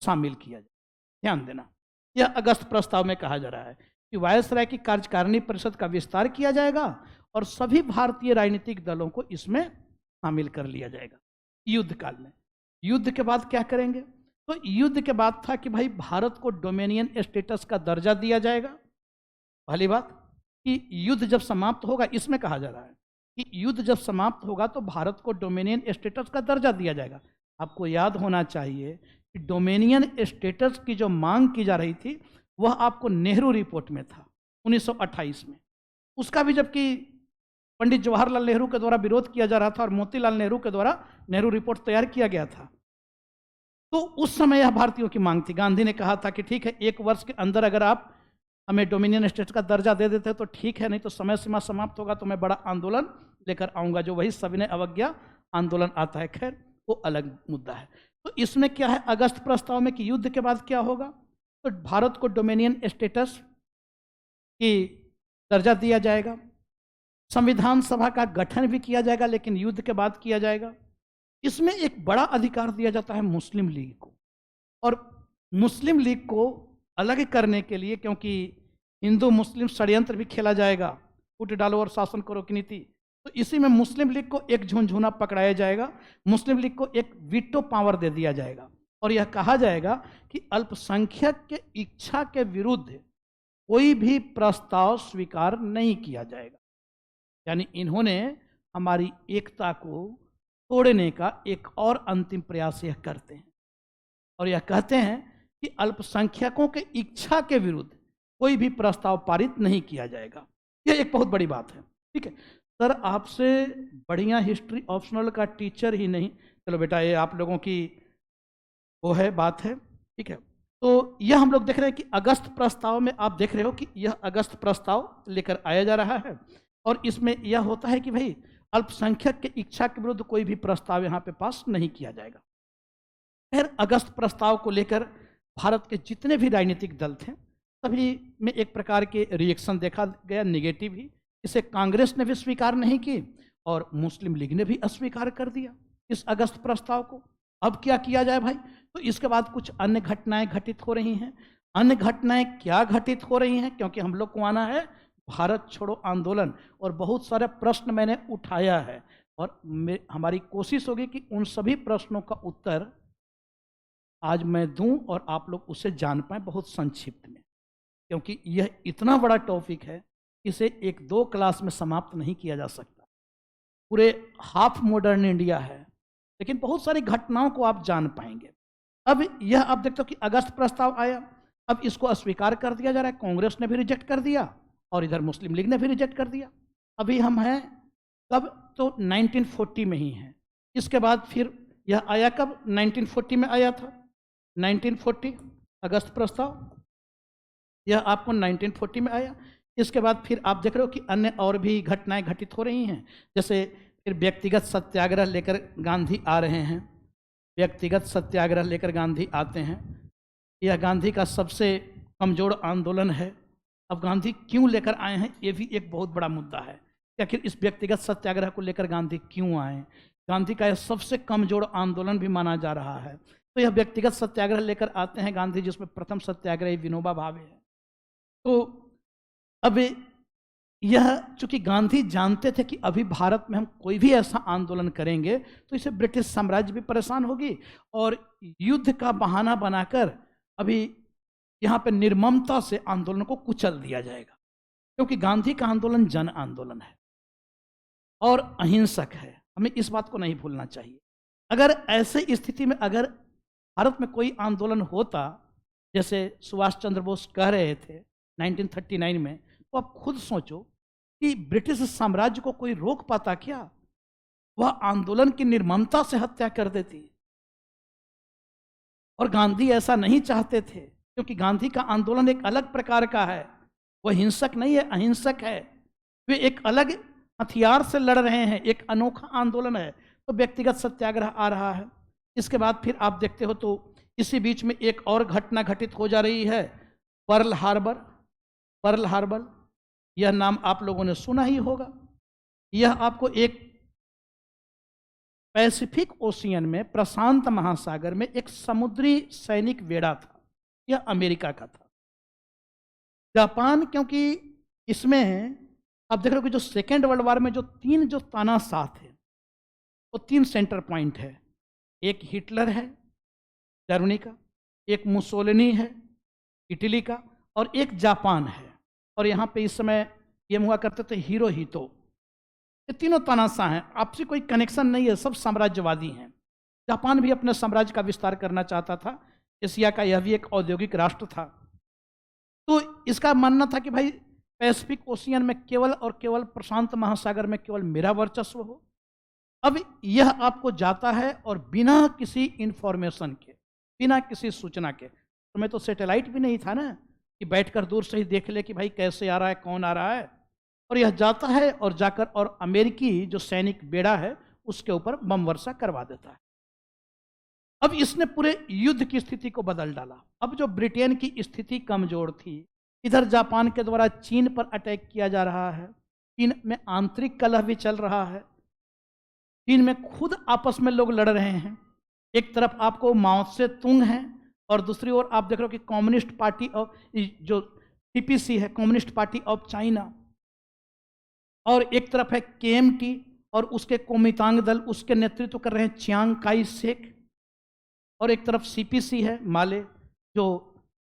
A: शामिल किया जाए। ध्यान देना, यह अगस्त प्रस्ताव में कहा जा रहा है कि वायसराय की कार्यकारिणी परिषद का विस्तार किया जाएगा और सभी भारतीय राजनीतिक दलों को इसमें शामिल कर लिया जाएगा युद्ध काल में। युद्ध के बाद क्या करेंगे? तो युद्ध के बाद था कि भाई भारत को डोमिनियन स्टेटस का दर्जा दिया जाएगा। पहली बात कि युद्ध जब समाप्त होगा, इसमें कहा जा रहा है कि युद्ध जब समाप्त होगा तो भारत को डोमिनियन स्टेटस का दर्जा दिया जाएगा। आपको याद होना चाहिए कि डोमिनियन स्टेटस की जो मांग की जा रही थी वह आपको नेहरू रिपोर्ट में था 1928 में। उसका भी जबकि पंडित जवाहरलाल नेहरू के द्वारा विरोध किया जा रहा था और मोतीलाल नेहरू के द्वारा नेहरू रिपोर्ट तैयार किया गया था, तो उस समय यह भारतीयों की मांग थी। गांधी ने कहा था कि ठीक है, 1 वर्ष के अंदर अगर आप हमें डोमिनियन स्टेट का दर्जा दे देते तो ठीक है, नहीं तो समय सीमा समाप्त होगा तो मैं बड़ा आंदोलन लेकर आऊँगा, जो वही सविनय अवज्ञा आंदोलन आता है। खैर वो अलग मुद्दा है। तो इसमें क्या है अगस्त प्रस्ताव में कि युद्ध के बाद क्या होगा, तो भारत को डोमिनियन स्टेटस की दर्जा दिया जाएगा, संविधान सभा का गठन भी किया जाएगा लेकिन युद्ध के बाद किया जाएगा। इसमें एक बड़ा अधिकार दिया जाता है मुस्लिम लीग को, और मुस्लिम लीग को अलग करने के लिए, क्योंकि हिंदू मुस्लिम षड्यंत्र भी खेला जाएगा, फूट डालो और शासन करो की नीति, तो इसी में मुस्लिम लीग को एक झुनझुना पकड़ाया जाएगा, मुस्लिम लीग को एक वीटो पावर दे दिया जाएगा, और यह कहा जाएगा कि अल्पसंख्यक के इच्छा के विरुद्ध कोई भी प्रस्ताव स्वीकार नहीं किया जाएगा। यानी इन्होंने हमारी एकता को तोड़ने का एक और अंतिम प्रयास यह करते हैं, और यह कहते हैं कि अल्पसंख्यकों के इच्छा के विरुद्ध कोई भी प्रस्ताव पारित नहीं किया जाएगा। यह एक बहुत बड़ी बात है। ठीक है सर, आपसे बढ़िया हिस्ट्री ऑप्शनल का टीचर ही नहीं। चलो बेटा, ये आप लोगों की वो है बात है। ठीक है, तो यह हम लोग देख रहे हैं कि अगस्त प्रस्ताव में आप देख रहे हो कि यह अगस्त प्रस्ताव लेकर आया जा रहा है, और इसमें यह होता है कि भाई अल्पसंख्यक के इच्छा के विरुद्ध कोई भी प्रस्ताव यहाँ पे पास नहीं किया जाएगा। फिर अगस्त प्रस्ताव को लेकर भारत के जितने भी राजनीतिक दल थे सभी में एक प्रकार के रिएक्शन देखा गया, निगेटिव ही। इसे कांग्रेस ने भी स्वीकार नहीं की और मुस्लिम लीग ने भी अस्वीकार कर दिया इस अगस्त प्रस्ताव को। अब क्या किया जाए भाई, तो इसके बाद कुछ अन्य घटनाएं घटित हो रही हैं। अन्य घटनाएं क्या घटित हो रही हैं, क्योंकि हम लोग को आना है भारत छोड़ो आंदोलन, और बहुत सारे प्रश्न मैंने उठाया है, और हमारी कोशिश होगी कि उन सभी प्रश्नों का उत्तर आज मैं दूं और आप लोग उसे जान पाएं बहुत संक्षिप्त में, क्योंकि यह इतना बड़ा टॉपिक है, इसे एक दो क्लास में समाप्त नहीं किया जा सकता। पूरे हाफ मॉडर्न इंडिया है, लेकिन बहुत सारी घटनाओं को आप जान पाएंगे। अब यह आप देखते हो कि अगस्त प्रस्ताव आया, अब इसको अस्वीकार कर दिया जा रहा है, कांग्रेस ने भी रिजेक्ट कर दिया और इधर मुस्लिम लीग ने भी रिजेक्ट कर दिया। अभी हम हैं कब, तो 1940 में ही हैं। इसके बाद फिर यह आया कब, 1940 में आया था, 1940 अगस्त प्रस्ताव, यह आपको 1940 में आया। इसके बाद फिर आप देख रहे हो कि अन्य और भी घटनाएं घटित हो रही हैं, जैसे फिर व्यक्तिगत सत्याग्रह लेकर गांधी आ रहे हैं, व्यक्तिगत सत्याग्रह लेकर गांधी आते हैं। यह गांधी का सबसे कमजोर आंदोलन है। अब गांधी क्यों लेकर आए हैं, ये भी एक बहुत बड़ा मुद्दा है कि आखिर इस व्यक्तिगत सत्याग्रह को लेकर गांधी क्यों आए। गांधी का यह सबसे कमजोर आंदोलन भी माना जा रहा है, तो यह व्यक्तिगत सत्याग्रह लेकर आते हैं गांधी, जिसमें प्रथम सत्याग्रही विनोबा भावे है। तो अब यह चूंकि गांधी जानते थे कि अभी भारत में हम कोई भी ऐसा आंदोलन करेंगे तो इसे ब्रिटिश साम्राज्य भी परेशान होगी, और युद्ध का बहाना बनाकर अभी यहाँ पे निर्ममता से आंदोलन को कुचल दिया जाएगा, क्योंकि गांधी का आंदोलन जन आंदोलन है और अहिंसक है। हमें इस बात को नहीं भूलना चाहिए। अगर ऐसे स्थिति में अगर भारत में कोई आंदोलन होता, जैसे सुभाष चंद्र बोस कह रहे थे 1939 में, तो आप खुद सोचो कि ब्रिटिश साम्राज्य को कोई रोक पाता क्या? वह आंदोलन की निर्ममता से हत्या कर देती। और गांधी ऐसा नहीं चाहते थे, क्योंकि गांधी का आंदोलन एक अलग प्रकार का है, वह हिंसक नहीं है, अहिंसक है। वे एक अलग हथियार से लड़ रहे हैं, एक अनोखा आंदोलन है। तो व्यक्तिगत सत्याग्रह आ रहा है। इसके बाद फिर आप देखते हो तो इसी बीच में एक और घटना घटित हो जा रही है, पर्ल हार्बर। पर्ल हार्बर, यह नाम आप लोगों ने सुना ही होगा। यह आपको एक पैसिफिक ओशियन में, प्रशांत महासागर में एक समुद्री सैनिक बेड़ा था। यह अमेरिका का था। जापान, क्योंकि इसमें आप देख रहे हो कि जो सेकेंड वर्ल्ड वॉर में जो तीन जो तानाशाह थे, वो तीन सेंटर पॉइंट है। एक हिटलर है जर्मनी का, एक मुसोलिनी है इटली का, और एक जापान है। और यहाँ पे इस समय ये हुआ करते थे हिरोहितो। ये तीनों तानाशाह हैं, आपसे कोई कनेक्शन नहीं है, सब साम्राज्यवादी हैं। जापान भी अपने साम्राज्य का विस्तार करना चाहता था। एशिया का यह भी एक औद्योगिक राष्ट्र था। तो इसका मानना था कि भाई पैसिफिक ओशियन में केवल और केवल, प्रशांत महासागर में केवल मेरा वर्चस्व हो। अब यह आपको जाता है और बिना किसी इंफॉर्मेशन के, बिना किसी सूचना के, तो मैं तो सैटेलाइट भी नहीं था ना कि बैठकर दूर से ही देख ले कि भाई कैसे आ रहा है, कौन आ रहा है। और यह जाता है और जाकर और अमेरिकी जो सैनिक बेड़ा है उसके ऊपर बम वर्षा करवा देता है। अब इसने पूरे युद्ध की स्थिति को बदल डाला। अब जो ब्रिटेन की स्थिति कमजोर थी, इधर जापान के द्वारा चीन पर अटैक किया जा रहा है, चीन में आंतरिक कलह भी चल रहा है, चीन में खुद आपस में लोग लड़ रहे हैं। एक तरफ आपको माओ से तुंग है और दूसरी ओर आप देख रहे हो कि कम्युनिस्ट पार्टी ऑफ जो टीपीसी है, कम्युनिस्ट पार्टी ऑफ चाइना, और एक तरफ है केएमटी और उसके कोमितांग दल, उसके नेतृत्व कर रहे हैं चियांग काई शेक, और एक तरफ सीपीसी है माले जो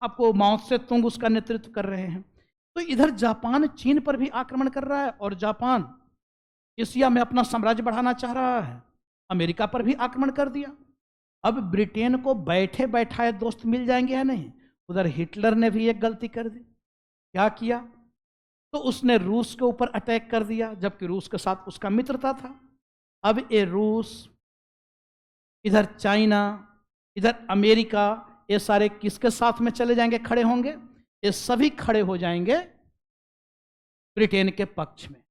A: आपको माओ से तुंग उसका नेतृत्व कर रहे हैं। तो इधर जापान चीन पर भी आक्रमण कर रहा है और जापान एशिया में अपना साम्राज्य बढ़ाना चाह रहा है, अमेरिका पर भी आक्रमण कर दिया। अब ब्रिटेन को बैठे बैठाए दोस्त मिल जाएंगे या नहीं। उधर हिटलर ने भी एक गलती कर दी। क्या किया? तो उसने रूस के ऊपर अटैक कर दिया, जबकि रूस के साथ उसका मित्रता था। अब ये रूस, इधर चाइना, इधर अमेरिका, ये सारे किसके साथ में चले जाएंगे, खड़े होंगे? ये सभी खड़े हो जाएंगे ब्रिटेन के पक्ष में।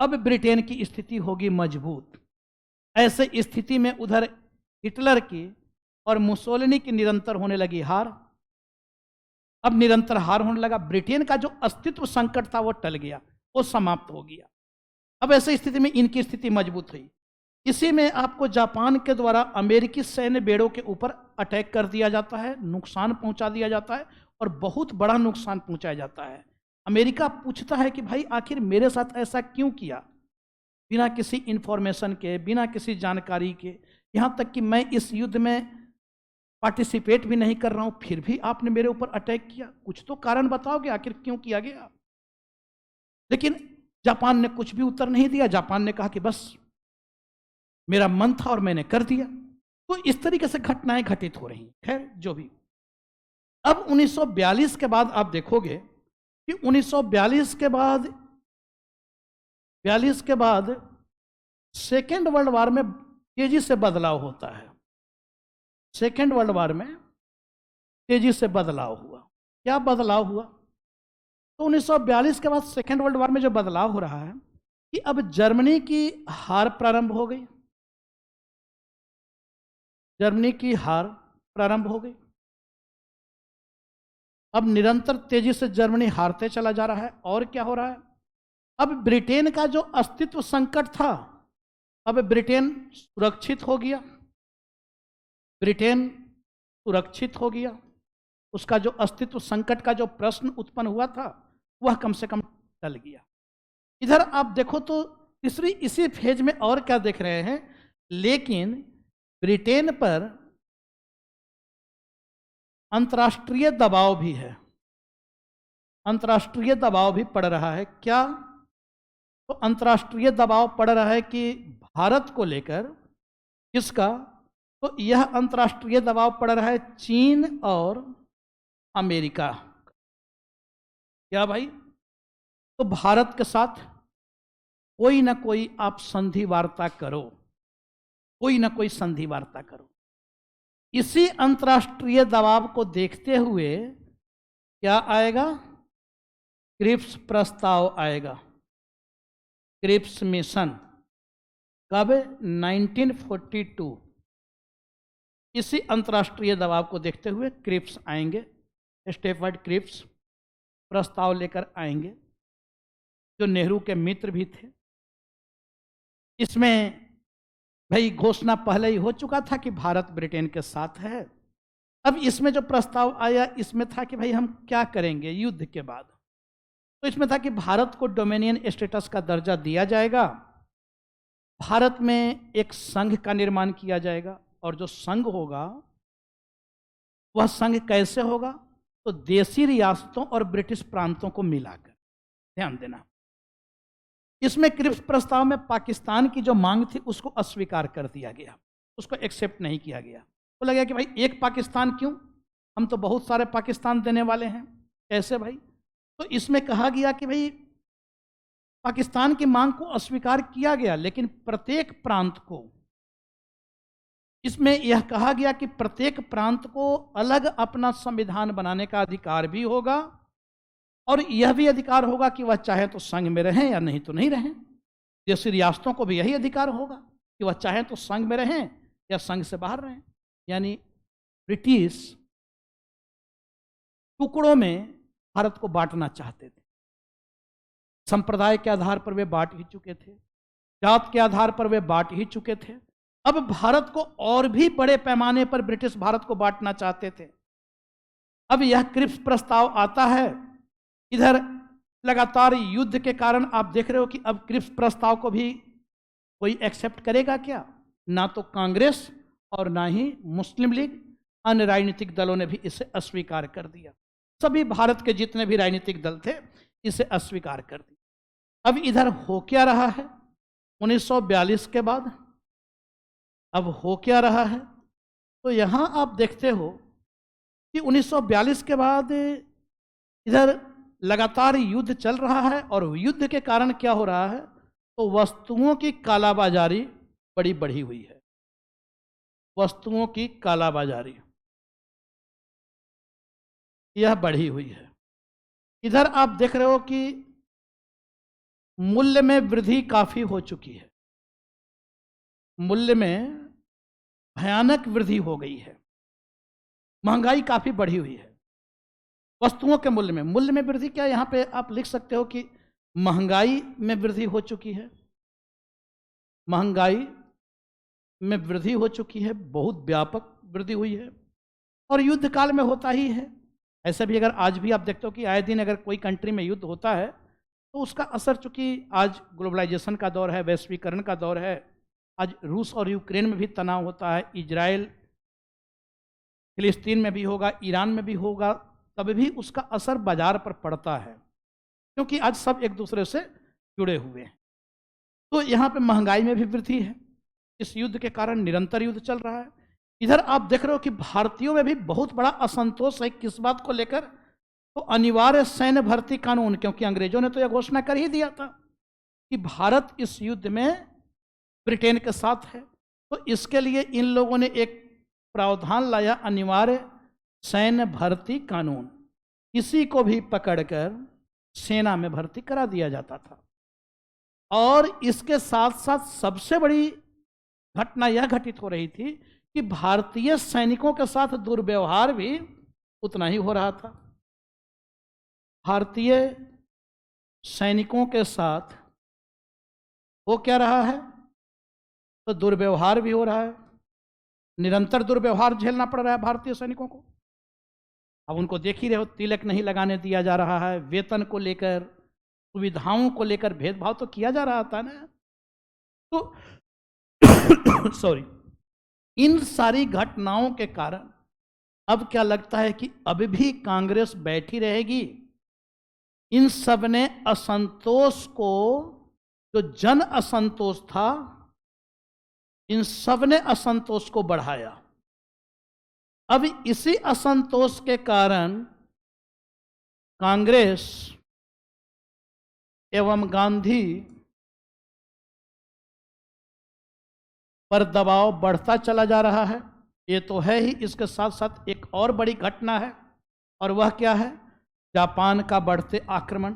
A: अब ब्रिटेन की स्थिति होगी मजबूत। ऐसे स्थिति में उधर हिटलर की और मुसोलिनी की निरंतर होने लगी हार। अब निरंतर हार होने लगा, ब्रिटेन का जो अस्तित्व संकट था वो टल गया, वो समाप्त हो गया। अब ऐसी स्थिति में इनकी स्थिति मजबूत हुई। इसी में आपको जापान के द्वारा अमेरिकी सैन्य बेड़ों के ऊपर अटैक कर दिया जाता है, नुकसान पहुंचा दिया जाता है और बहुत बड़ा नुकसान पहुंचाया जाता है। अमेरिका पूछता है कि भाई आखिर मेरे साथ ऐसा क्यों किया, बिना किसी इंफॉर्मेशन के, बिना किसी जानकारी के, यहाँ तक कि मैं इस युद्ध में पार्टिसिपेट भी नहीं कर रहा हूँ, फिर भी आपने मेरे ऊपर अटैक किया। कुछ तो कारण बताओगे आखिर क्यों किया गया। लेकिन जापान ने कुछ भी उत्तर नहीं दिया। जापान ने कहा कि बस मेरा मन था और मैंने कर दिया। तो इस तरीके से घटनाएं घटित हो रही। खैर जो भी। अब 1942 के बाद आप देखोगे कि 1942 के बाद सेकेंड वर्ल्ड वार में तेजी से बदलाव होता है। सेकेंड वर्ल्ड वार में तेजी से बदलाव हुआ। क्या बदलाव हुआ? तो 1942 के बाद सेकेंड वर्ल्ड वार में जो बदलाव हो रहा है कि अब जर्मनी की हार प्रारंभ हो गई। जर्मनी की हार प्रारंभ हो गई। अब निरंतर तेजी से जर्मनी हारते चला जा रहा है। और क्या हो रहा है? अब ब्रिटेन का जो अस्तित्व संकट था, अब ब्रिटेन सुरक्षित हो गया। ब्रिटेन सुरक्षित हो गया। उसका जो अस्तित्व संकट का जो प्रश्न उत्पन्न हुआ था वह कम से कम टल गया। इधर आप देखो तो तीसरी इसी फेज में और क्या देख रहे हैं, लेकिन ब्रिटेन पर अंतर्राष्ट्रीय दबाव भी है। अंतर्राष्ट्रीय दबाव भी पड़ रहा है। क्या? तो अंतर्राष्ट्रीय दबाव पड़ रहा है कि भारत को लेकर। किसका? तो यह अंतर्राष्ट्रीय दबाव पड़ रहा है चीन और अमेरिका। क्या भाई? तो भारत के साथ कोई ना कोई आप संधि वार्ता करो, कोई ना कोई संधि वार्ता करो। इसी अंतर्राष्ट्रीय दबाव को देखते हुए क्या आएगा? क्रिप्स प्रस्ताव आएगा। क्रिप्स मिशन कब? 1942। इसी अंतर्राष्ट्रीय दबाव को देखते हुए क्रिप्स आएंगे, स्टेफर्ड क्रिप्स प्रस्ताव लेकर आएंगे, जो नेहरू के मित्र भी थे। इसमें भाई घोषणा पहले ही हो चुका था कि भारत ब्रिटेन के साथ है। अब इसमें जो प्रस्ताव आया इसमें था कि भाई हम क्या करेंगे युद्ध के बाद। तो इसमें था कि भारत को डोमिनियन स्टेटस का दर्जा दिया जाएगा, भारत में एक संघ का निर्माण किया जाएगा, और जो संघ होगा वह संघ कैसे होगा? तो देशी रियासतों और ब्रिटिश प्रांतों को मिलाकर। ध्यान देना, इसमें क्रिप्स प्रस्ताव में पाकिस्तान की जो मांग थी उसको अस्वीकार कर दिया गया, उसको एक्सेप्ट नहीं किया गया। तो लगा कि भाई एक पाकिस्तान क्यों, हम तो बहुत सारे पाकिस्तान देने वाले हैं, कैसे भाई? तो इसमें कहा गया कि भाई पाकिस्तान की मांग को अस्वीकार किया गया, लेकिन प्रत्येक प्रांत को, इसमें यह कहा गया कि प्रत्येक प्रांत को अलग अपना संविधान बनाने का अधिकार भी होगा और यह भी अधिकार होगा कि वह चाहे तो संघ में रहें या नहीं तो नहीं रहें। जैसे रियासतों को भी यही अधिकार होगा कि वह चाहे तो संघ में रहें या संघ से बाहर रहें। यानी ब्रिटिश टुकड़ों में भारत को बांटना चाहते थे। संप्रदाय के आधार पर वे बांट ही चुके थे, जात के आधार पर वे बांट ही चुके थे। अब भारत को और भी बड़े पैमाने पर ब्रिटिश भारत को बांटना चाहते थे। अब यह क्रिप्स प्रस्ताव आता है। इधर लगातार युद्ध के कारण आप देख रहे हो कि अब क्रिप्स प्रस्ताव को भी कोई एक्सेप्ट करेगा क्या? ना तो कांग्रेस और ना ही मुस्लिम लीग, अन्य राजनीतिक दलों ने भी इसे अस्वीकार कर दिया। सभी भारत के जितने भी राजनीतिक दल थे इसे अस्वीकार कर दिया। अब इधर हो क्या रहा है 1942 के बाद? अब हो क्या रहा है? तो यहाँ आप देखते हो कि 1942 के बाद इधर लगातार युद्ध चल रहा है और युद्ध के कारण क्या हो रहा है, तो वस्तुओं की कालाबाजारी बड़ी बढ़ी हुई है। वस्तुओं की कालाबाजारी यह बढ़ी हुई है। इधर आप देख रहे हो कि मूल्य में वृद्धि काफी हो चुकी है। मूल्य में भयानक वृद्धि हो गई है। महंगाई काफी बढ़ी हुई है। वस्तुओं के मूल्य में वृद्धि क्या, यहां पे आप लिख सकते हो कि महंगाई में वृद्धि हो चुकी है। महंगाई में वृद्धि हो चुकी है, बहुत व्यापक वृद्धि हुई है और युद्ध काल में होता ही है। ऐसे भी अगर आज भी आप देखते हो कि आए दिन अगर कोई कंट्री में युद्ध होता है तो उसका असर, चूंकि आज ग्लोबलाइजेशन का दौर है, वैश्वीकरण का दौर है, आज रूस और यूक्रेन में भी तनाव होता है, इजराइल फिलिस्तीन में भी होगा, ईरान में भी होगा, तब भी उसका असर बाजार पर पड़ता है, क्योंकि आज सब एक दूसरे से जुड़े हुए हैं। तो यहाँ पे महंगाई में भी वृद्धि है। इस युद्ध के कारण निरंतर युद्ध चल रहा है। इधर आप देख रहे हो कि भारतीयों में भी बहुत बड़ा असंतोष है। किस बात को लेकर? तो अनिवार्य सैन्य भर्ती कानून, क्योंकि अंग्रेजों ने तो यह घोषणा कर ही दिया था कि भारत इस युद्ध में ब्रिटेन के साथ है, तो इसके लिए इन लोगों ने एक प्रावधान लाया, अनिवार्य सैन्य भर्ती कानून। किसी को भी पकड़कर सेना में भर्ती करा दिया जाता था। और इसके साथ साथ सबसे बड़ी घटना यह घटित हो रही थी कि भारतीय सैनिकों के साथ दुर्व्यवहार भी उतना ही हो रहा था। भारतीय सैनिकों के साथ हो क्या रहा है, तो दुर्व्यवहार भी हो रहा है। निरंतर दुर्व्यवहार झेलना पड़ रहा है भारतीय सैनिकों को। अब उनको देख ही रहे हो, तिलक नहीं लगाने दिया जा रहा है, वेतन को लेकर, सुविधाओं को लेकर भेदभाव तो किया जा रहा था ना। तो सॉरी, इन सारी घटनाओं के कारण अब क्या लगता है कि अब भी कांग्रेस बैठी रहेगी? इन सब ने असंतोष को, जो जन असंतोष था, इन सब ने असंतोष को बढ़ाया। अब इसी असंतोष के कारण कांग्रेस एवं गांधी पर दबाव बढ़ता चला जा रहा है। ये तो है ही, इसके साथ साथ एक और बड़ी घटना है, और वह क्या है? जापान का बढ़ते आक्रमण।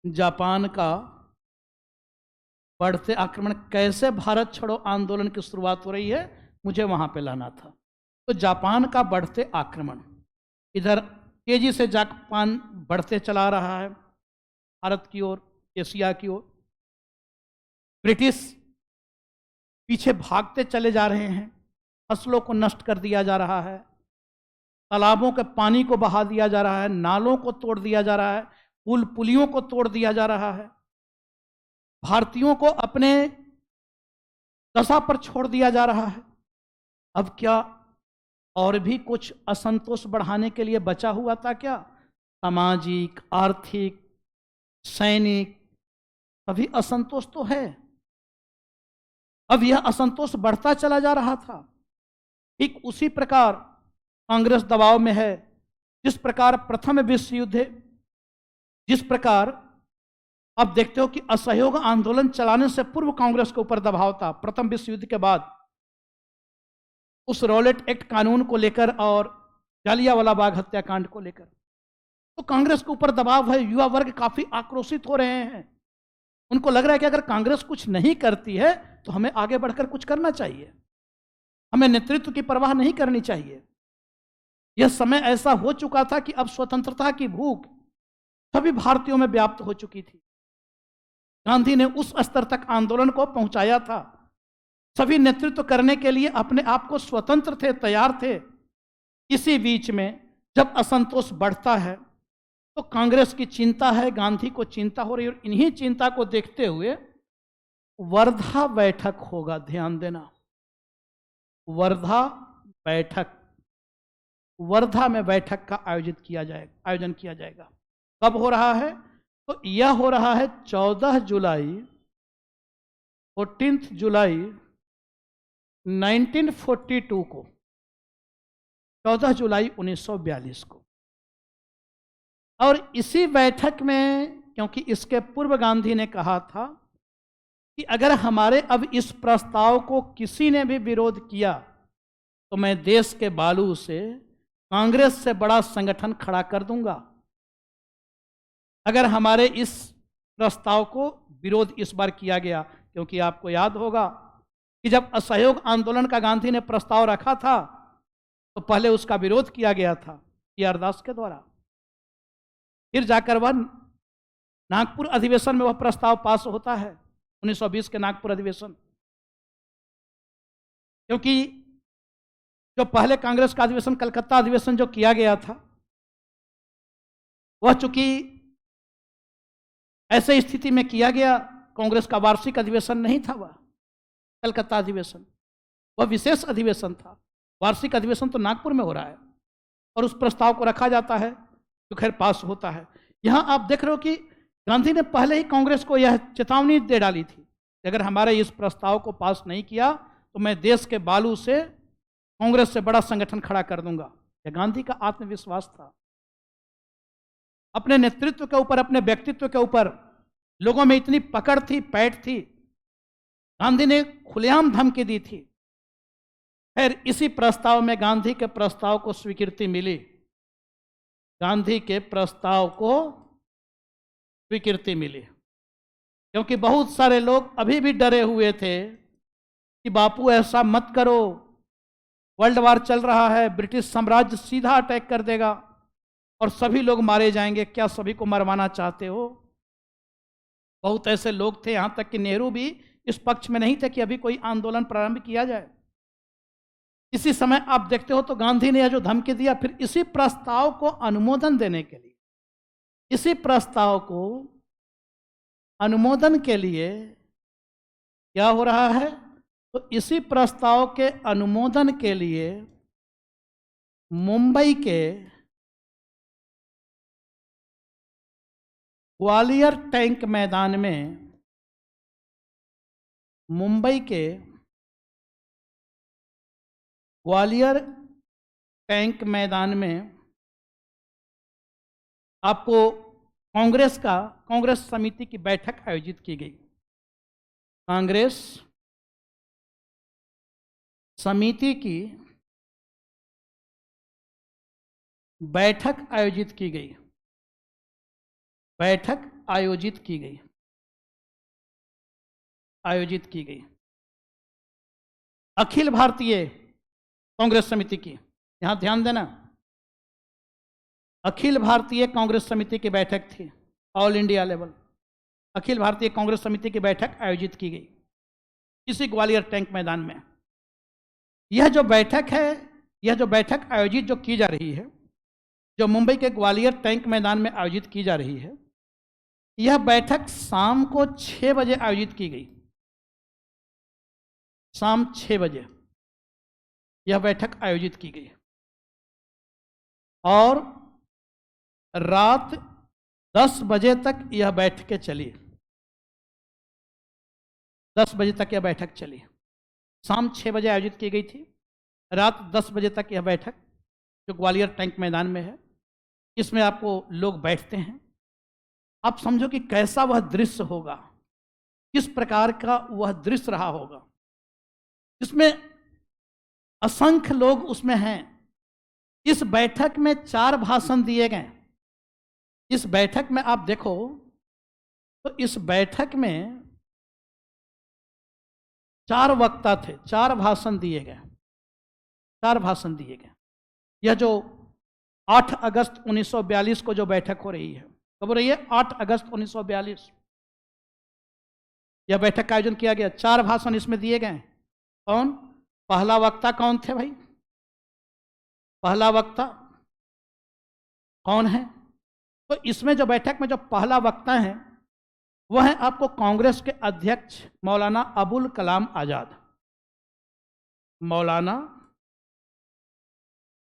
A: जापान का बढ़ते आक्रमण। कैसे भारत छोड़ो आंदोलन की शुरुआत हो रही है, मुझे वहां पे लाना था। तो जापान का बढ़ते आक्रमण, इधर तेजी से जापान बढ़ते चला रहा है भारत की ओर, एशिया की ओर। ब्रिटिश पीछे भागते चले जा रहे हैं, फसलों को नष्ट कर दिया जा रहा है, तालाबों के पानी को बहा दिया जा रहा है, नालों को तोड़ दिया जा रहा है, पुल पुलियों को तोड़ दिया जा रहा है, भारतीयों को अपने दशा पर छोड़ दिया जा रहा है। अब क्या और भी कुछ असंतोष बढ़ाने के लिए बचा हुआ था क्या? सामाजिक, आर्थिक, सैनिक, अभी असंतोष तो है। अब यह असंतोष बढ़ता चला जा रहा था। ठीक उसी प्रकार कांग्रेस दबाव में है, जिस प्रकार प्रथम विश्व युद्ध है, जिस प्रकार आप देखते हो कि असहयोग आंदोलन चलाने से पूर्व कांग्रेस के ऊपर दबाव था। प्रथम विश्व युद्ध के बाद उस रॉलेट एक्ट कानून को लेकर और जालियांवाला बाग हत्याकांड को लेकर तो कांग्रेस के ऊपर दबाव है, युवा वर्ग काफी आक्रोशित हो रहे हैं। उनको लग रहा है कि अगर कांग्रेस कुछ नहीं करती है तो हमें आगे बढ़कर कुछ करना चाहिए, हमें नेतृत्व की परवाह नहीं करनी चाहिए। यह समय ऐसा हो चुका था कि अब स्वतंत्रता की भूख सभी भारतीयों में व्याप्त हो चुकी थी। गांधी ने उस स्तर तक आंदोलन को पहुंचाया था, सभी नेतृत्व करने के लिए अपने आप को स्वतंत्र थे, तैयार थे। इसी बीच में जब असंतोष बढ़ता है तो कांग्रेस की चिंता है, गांधी को चिंता हो रही है, और इन्हीं चिंता को देखते हुए वर्धा बैठक होगा। ध्यान देना, वर्धा बैठक, वर्धा में बैठक का आयोजन किया जाएगा। कब हो रहा है? तो यह हो रहा है 14 जुलाई 14 जुलाई 1942 को, 14 जुलाई 1942 को। और इसी बैठक में, क्योंकि इसके पूर्व गांधी ने कहा था कि अगर हमारे अब इस प्रस्ताव को किसी ने भी विरोध किया तो मैं देश के बालू से कांग्रेस से बड़ा संगठन खड़ा कर दूंगा। अगर हमारे इस प्रस्ताव को विरोध इस बार किया गया, क्योंकि आपको याद होगा कि जब असहयोग आंदोलन का गांधी ने प्रस्ताव रखा था तो पहले उसका विरोध किया गया था टी.आर. दास के द्वारा, फिर जाकर वह नागपुर अधिवेशन में वह प्रस्ताव पास होता है, 1920 के नागपुर अधिवेशन। क्योंकि जो पहले कांग्रेस का अधिवेशन, कलकत्ता अधिवेशन जो किया गया था, वह चूंकि ऐसे स्थिति में किया गया, कांग्रेस का वार्षिक अधिवेशन नहीं था वह कलकत्ता अधिवेशन, वह विशेष अधिवेशन था। वार्षिक अधिवेशन तो नागपुर में हो रहा है और उस प्रस्ताव को रखा जाता है जो खैर पास होता है। यहां आप देख रहे हो कि गांधी ने पहले ही कांग्रेस को यह चेतावनी दे डाली थी कि अगर हमारे इस प्रस्ताव को पास नहीं किया तो मैं देश के बालू से कांग्रेस से बड़ा संगठन खड़ा कर दूंगा। यह गांधी का आत्मविश्वास था, अपने नेतृत्व के ऊपर, अपने व्यक्तित्व के ऊपर लोगों में इतनी पकड़ थी, पैठ थी। गांधी ने खुलेआम धमकी दी थी। फिर इसी प्रस्ताव में गांधी के प्रस्ताव को स्वीकृति मिली, गांधी के प्रस्ताव को स्वीकृति मिली, क्योंकि बहुत सारे लोग अभी भी डरे हुए थे कि बापू ऐसा मत करो, वर्ल्ड वार चल रहा है, ब्रिटिश साम्राज्य सीधा अटैक कर देगा और सभी लोग मारे जाएंगे, क्या सभी को मरवाना चाहते हो? बहुत ऐसे लोग थे, यहां तक कि नेहरू भी इस पक्ष में नहीं थे कि अभी कोई आंदोलन प्रारंभ किया जाए। इसी समय आप देखते हो तो गांधी ने यह जो धमकी दिया, फिर इसी प्रस्ताव को अनुमोदन देने के लिए, इसी प्रस्ताव को अनुमोदन के लिए क्या हो रहा है? तो इसी प्रस्ताव के अनुमोदन के लिए मुंबई के ग्वालियर टैंक मैदान में, मुंबई के ग्वालियर टैंक मैदान में आपको कांग्रेस समिति की बैठक आयोजित की गई। कांग्रेस समिति की बैठक आयोजित की गई, बैठक आयोजित की गई, आयोजित की गई अखिल भारतीय कांग्रेस समिति की। यहां ध्यान देना, अखिल भारतीय कांग्रेस समिति की बैठक थी, all India level Akhil Bharatiya Congress समिति की बैठक आयोजित की गई इसी ग्वालियर टैंक मैदान में। यह जो बैठक है, यह जो बैठक आयोजित जो की जा रही है, जो मुंबई के ग्वालियर टैंक मैदान में आयोजित की जा रही है, यह बैठक शाम को 6 बजे आयोजित की गई। शाम 6 बजे यह बैठक आयोजित की गई और रात 10 बजे तक यह बैठकें चली। 10 बजे तक यह बैठक चली। शाम 6 बजे आयोजित की गई थी, रात 10 बजे तक यह बैठक जो ग्वालियर टैंक मैदान में है, इसमें आपको लोग बैठते हैं। आप समझो कि कैसा वह दृश्य होगा, किस प्रकार का वह दृश्य रहा होगा। इसमें असंख्य लोग उसमें हैं। इस बैठक में 4 भाषण दिए गए। इस बैठक में आप देखो तो इस बैठक में 4 वक्ता थे, 4 भाषण दिए गए, 4 भाषण दिए गए। यह जो 8 अगस्त 1942 को जो बैठक हो रही है, कब हो रही है? 8 अगस्त 1942 यह बैठक का आयोजन किया गया। 4 भाषण इसमें दिए गए। कौन पहला वक्ता? कौन थे भाई पहला वक्ता? कौन है? तो इसमें जो बैठक में जो पहला वक्ता है वह है आपको कांग्रेस के अध्यक्ष मौलाना अबुल कलाम आजाद। मौलाना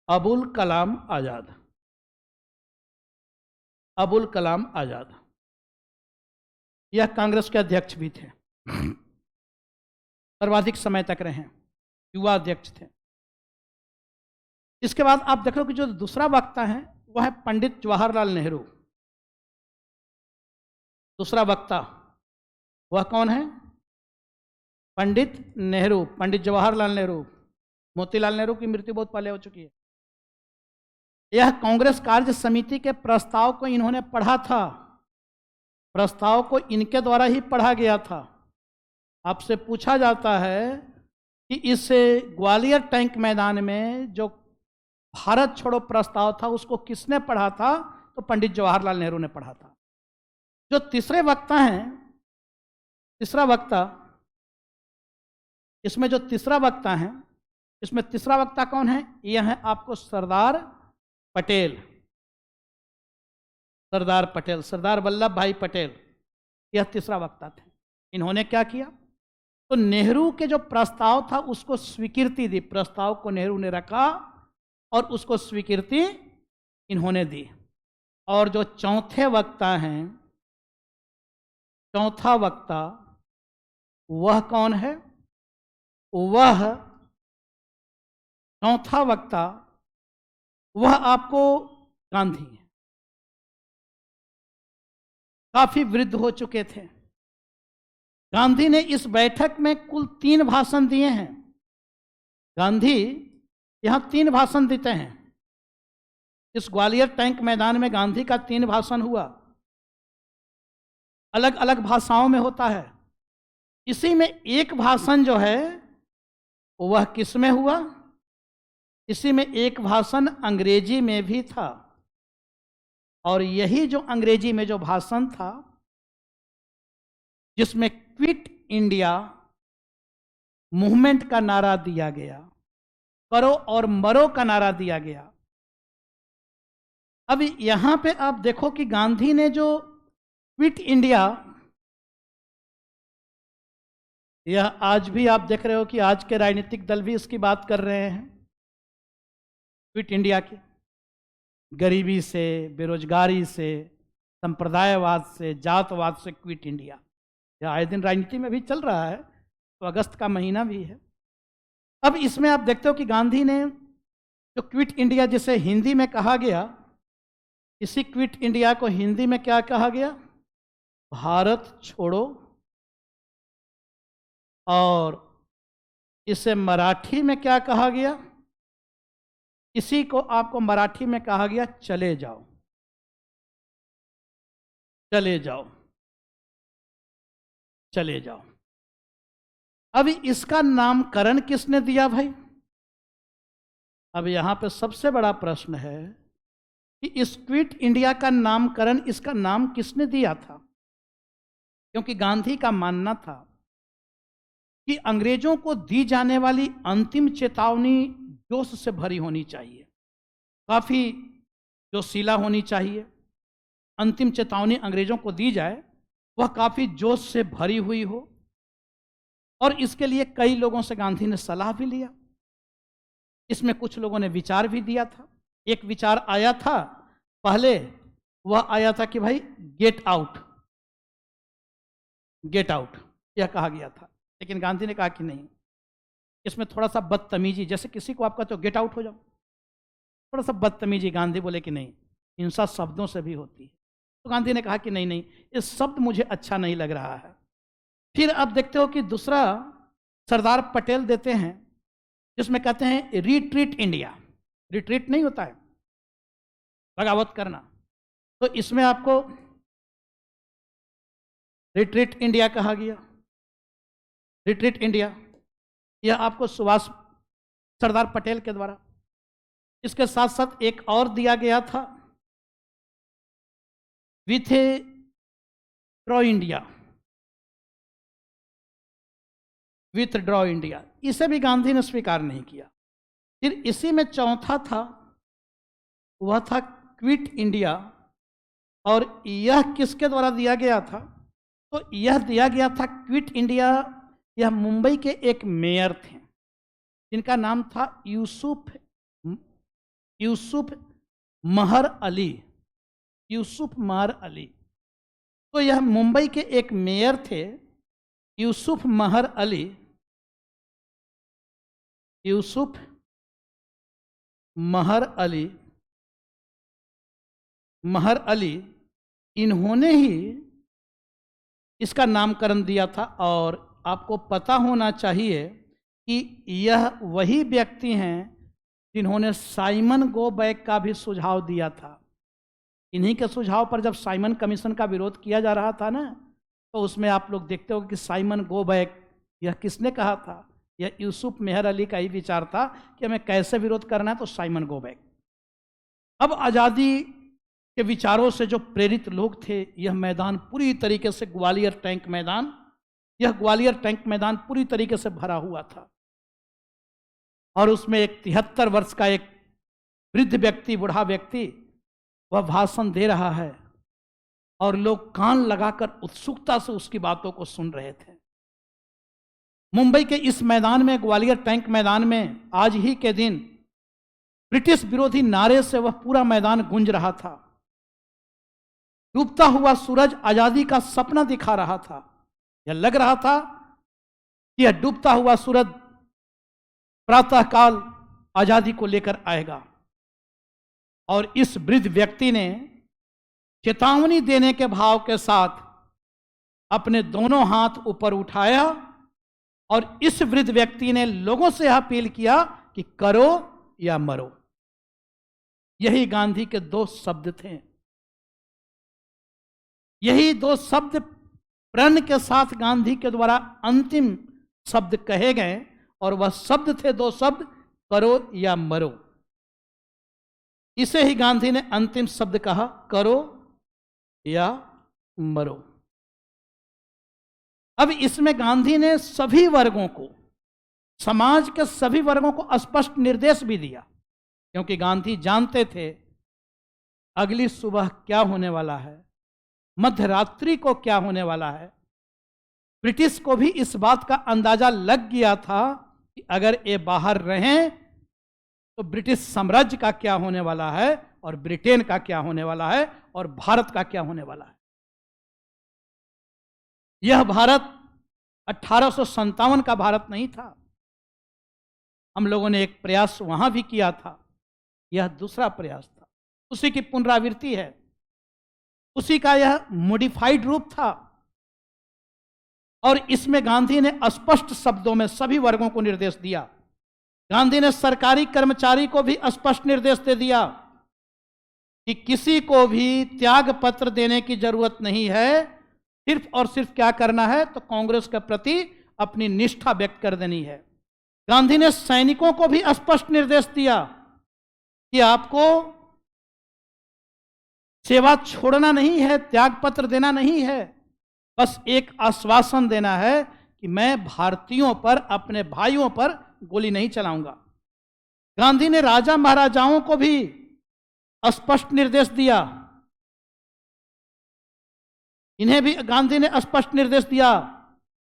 A: अबुल कलाम आजाद, अबुल कलाम आजाद यह कांग्रेस के अध्यक्ष भी थे, सर्वाधिक समय तक रहे, युवा अध्यक्ष थे। इसके बाद आप देख लो कि जो दूसरा वक्ता है वह है पंडित जवाहरलाल नेहरू। दूसरा वक्ता वह कौन है? पंडित नेहरू, पंडित जवाहरलाल नेहरू। मोतीलाल नेहरू की मृत्यु बहुत पहले हो चुकी है। यह कांग्रेस कार्य समिति के प्रस्ताव को इन्होंने पढ़ा था, प्रस्ताव को इनके द्वारा ही पढ़ा गया था। आपसे पूछा जाता है कि इस ग्वालियर टैंक मैदान में जो भारत छोड़ो प्रस्ताव था उसको किसने पढ़ा था? तो पंडित जवाहरलाल नेहरू ने पढ़ा था। जो तीसरे वक्ता हैं, तीसरा वक्ता, इसमें जो तीसरा वक्ता है, इसमें तीसरा वक्ता कौन है? यह है आपको सरदार पटेल, सरदार पटेल, सरदार वल्लभ भाई पटेल, यह तीसरा वक्ता थे। इन्होंने क्या किया? तो नेहरू के जो प्रस्ताव था उसको स्वीकृति दी, प्रस्ताव को नेहरू ने रखा और उसको स्वीकृति इन्होंने दी। और जो चौथे वक्ता हैं, चौथा वक्ता वह कौन है? वह चौथा वक्ता वह आपको गांधी है। काफी वृद्ध हो चुके थे। गांधी ने इस बैठक में कुल 3 भाषण दिए हैं। गांधी यहां 3 भाषण देते हैं। इस ग्वालियर टैंक मैदान में गांधी का 3 भाषण हुआ, अलग अलग भाषाओं में होता है। इसी में एक भाषण जो है वह किस में हुआ? इसी में एक भाषण अंग्रेजी में भी था। और यही जो अंग्रेजी में जो भाषण था जिसमें क्विट इंडिया मूवमेंट का नारा दिया गया, करो और मरो का नारा दिया गया। अब यहां पे आप देखो कि गांधी ने जो क्विट इंडिया, यह आज भी आप देख रहे हो कि आज के राजनीतिक दल भी इसकी बात कर रहे हैं, क्विट इंडिया की। गरीबी से, बेरोजगारी से, संप्रदायवाद से, जातवाद से क्विट इंडिया, यह आए दिन राजनीति में भी चल रहा है। तो अगस्त का महीना भी है। अब इसमें आप देखते हो कि गांधी ने जो क्विट इंडिया जिसे हिंदी में कहा गया, इसी क्विट इंडिया को हिंदी में क्या कहा गया? भारत छोड़ो। और इसे मराठी में क्या कहा गया? इसी को आपको मराठी में कहा गया चले जाओ, चले जाओ, चले जाओ। अब इसका नामकरण किसने दिया भाई? अब यहां पे सबसे बड़ा प्रश्न है कि इस क्विट इंडिया का नामकरण, इसका नाम किसने दिया था? क्योंकि गांधी का मानना था कि अंग्रेजों को दी जाने वाली अंतिम चेतावनी जोश से भरी होनी चाहिए, काफी जोशीला होनी चाहिए। अंतिम चेतावनी अंग्रेजों को दी जाए वह काफी जोश से भरी हुई हो। और इसके लिए कई लोगों से गांधी ने सलाह भी लिया। इसमें कुछ लोगों ने विचार भी दिया था। एक विचार आया था पहले, वह आया था कि भाई गेट आउट, गेट आउट यह कहा गया था। लेकिन गांधी ने कहा कि नहीं, इसमें थोड़ा सा बदतमीजी, जैसे किसी को आप कहते हो गेट आउट हो जाओ, थोड़ा सा बदतमीजी, गांधी बोले कि नहीं, हिंसा शब्दों से भी होती है। तो गांधी ने कहा कि नहीं नहीं, इस शब्द मुझे अच्छा नहीं लग रहा है। फिर आप देखते हो कि दूसरा सरदार पटेल देते हैं जिसमें कहते हैं रिट्रीट इंडिया। रिट्रीट नहीं होता है बगावत करना, तो इसमें आपको रिट्रीट इंडिया कहा गया, रिट्रीट इंडिया, यह आपको सुभाष सरदार पटेल के द्वारा। इसके साथ साथ एक और दिया गया था, विथड्रॉ इंडिया, विथड्रॉ इंडिया, इसे भी गांधी ने स्वीकार नहीं किया। फिर इसी में चौथा था, वह था क्विट इंडिया, और यह किसके द्वारा दिया गया था? तो यह दिया गया था क्विट इंडिया, यह मुंबई के एक मेयर थे जिनका नाम था यूसुफ महर अली, यूसुफ महर अली। तो यह मुंबई के एक मेयर थे यूसुफ महर अली, यूसुफ महर अली, महर अली, इन्होंने ही इसका नामकरण दिया था। और आपको पता होना चाहिए कि यह वही व्यक्ति हैं जिन्होंने साइमन गो बैक का भी सुझाव दिया था। इन्हीं के सुझाव पर जब साइमन कमीशन का विरोध किया जा रहा था ना, तो उसमें आप लोग देखते हो कि साइमन गो बैक, यह किसने कहा था? यह यूसुफ मेहर अली का ही विचार था कि हमें कैसे विरोध करना है, तो साइमन गो बैक। अब आज़ादी के विचारों से जो प्रेरित लोग थे, यह मैदान पूरी तरीके से ग्वालियर टैंक मैदान, यह ग्वालियर टैंक मैदान पूरी तरीके से भरा हुआ था। और उसमें एक 73 वर्ष का एक वृद्ध व्यक्ति, बूढ़ा व्यक्ति, वह भाषण दे रहा है और लोग कान लगाकर उत्सुकता से उसकी बातों को सुन रहे थे। मुंबई के इस मैदान में, ग्वालियर टैंक मैदान में, आज ही के दिन ब्रिटिश विरोधी नारे से वह पूरा मैदान गूंज रहा था। डूबता हुआ सूरज आजादी का सपना दिखा रहा था। यह लग रहा था कि यह डूबता हुआ सूरज प्रातःकाल आजादी को लेकर आएगा। और इस वृद्ध व्यक्ति ने चेतावनी देने के भाव के साथ अपने दोनों हाथ ऊपर उठाया और इस वृद्ध व्यक्ति ने लोगों से अपील किया कि करो या मरो। यही गांधी के 2 शब्द थे। यही 2 शब्द प्रण के साथ गांधी के द्वारा अंतिम शब्द कहे गए, और वह शब्द थे 2 शब्द, करो या मरो। इसे ही गांधी ने अंतिम शब्द कहा, करो या मरो। अब इसमें गांधी ने सभी वर्गों को, समाज के सभी वर्गों को स्पष्ट निर्देश भी दिया, क्योंकि गांधी जानते थे अगली सुबह क्या होने वाला है, मध्य रात्रि को क्या होने वाला है। ब्रिटिश को भी इस बात का अंदाजा लग गया था कि अगर ये बाहर रहें तो ब्रिटिश साम्राज्य का क्या होने वाला है, और ब्रिटेन का क्या होने वाला है, और भारत का क्या होने वाला है। यह भारत 1857 का भारत नहीं था। हम लोगों ने एक प्रयास वहां भी किया था, यह दूसरा प्रयास था, उसी की पुनरावृत्ति है, उसी का यह मॉडिफाइड रूप था। और इसमें गांधी ने स्पष्ट शब्दों में सभी वर्गों को निर्देश दिया। गांधी ने सरकारी कर्मचारी को भी स्पष्ट निर्देश दे दिया कि किसी को भी त्याग पत्र देने की जरूरत नहीं है, सिर्फ और सिर्फ क्या करना है, तो कांग्रेस के प्रति अपनी निष्ठा व्यक्त कर देनी है। गांधी ने सैनिकों को भी स्पष्ट निर्देश दिया कि आपको सेवा छोड़ना नहीं है, त्याग पत्र देना नहीं है, बस एक आश्वासन देना है कि मैं भारतीयों पर, अपने भाइयों पर गोली नहीं चलाऊंगा। गांधी ने राजा महाराजाओं को भी स्पष्ट निर्देश दिया। इन्हें भी गांधी ने स्पष्ट निर्देश दिया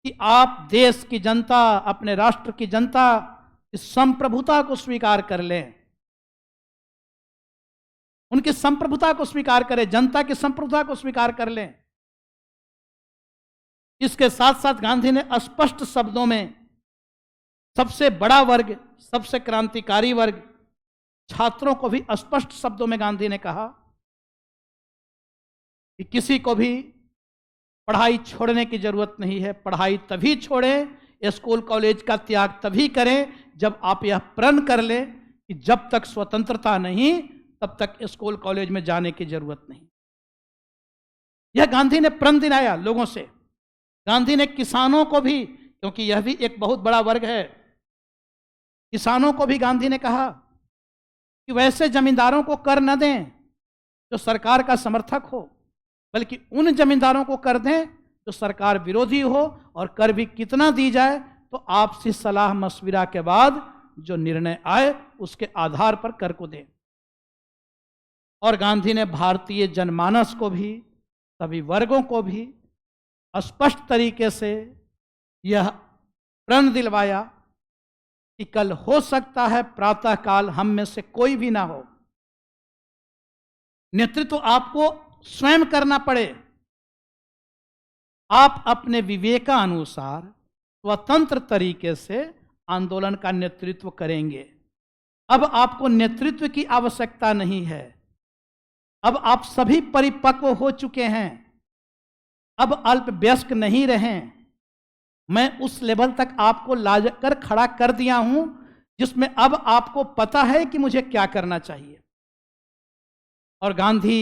A: कि आप देश की जनता, अपने राष्ट्र की जनता, इस संप्रभुता को स्वीकार कर लें, उनकी संप्रभुता को स्वीकार करें, जनता की संप्रभुता को स्वीकार कर लें। इसके साथ साथ गांधी ने स्पष्ट शब्दों में सबसे बड़ा वर्ग, सबसे क्रांतिकारी वर्ग, छात्रों को भी स्पष्ट शब्दों में गांधी ने कहा कि किसी को भी पढ़ाई छोड़ने की जरूरत नहीं है। पढ़ाई तभी छोड़ें, स्कूल कॉलेज का त्याग तभी करें जब आप यह प्रण कर लें कि जब तक स्वतंत्रता नहीं, तब तक स्कूल कॉलेज में जाने की जरूरत नहीं। यह गांधी ने प्रण दिलाया लोगों से। गांधी ने किसानों को भी, क्योंकि यह भी एक बहुत बड़ा वर्ग है, किसानों को भी गांधी ने कहा कि वैसे जमींदारों को कर न दें जो सरकार का समर्थक हो, बल्कि उन जमींदारों को कर दें जो सरकार विरोधी हो, और कर भी कितना दी जाए तो आपसी सलाह मशविरा के बाद जो निर्णय आए उसके आधार पर कर को दें। और गांधी ने भारतीय जनमानस को भी, सभी वर्गों को भी स्पष्ट तरीके से यह प्रण दिलवाया कि कल हो सकता है प्रातःकाल हम में से कोई भी ना हो, नेतृत्व आपको स्वयं करना पड़े, आप अपने विवेकानुसार स्वतंत्र तरीके से आंदोलन का नेतृत्व करेंगे। अब आपको नेतृत्व की आवश्यकता नहीं है, अब आप सभी परिपक्व हो चुके हैं, अब अल्पवयस्क नहीं रहे। मैं उस लेवल तक आपको लाकर खड़ा कर दिया हूं जिसमें अब आपको पता है कि मुझे क्या करना चाहिए। और गांधी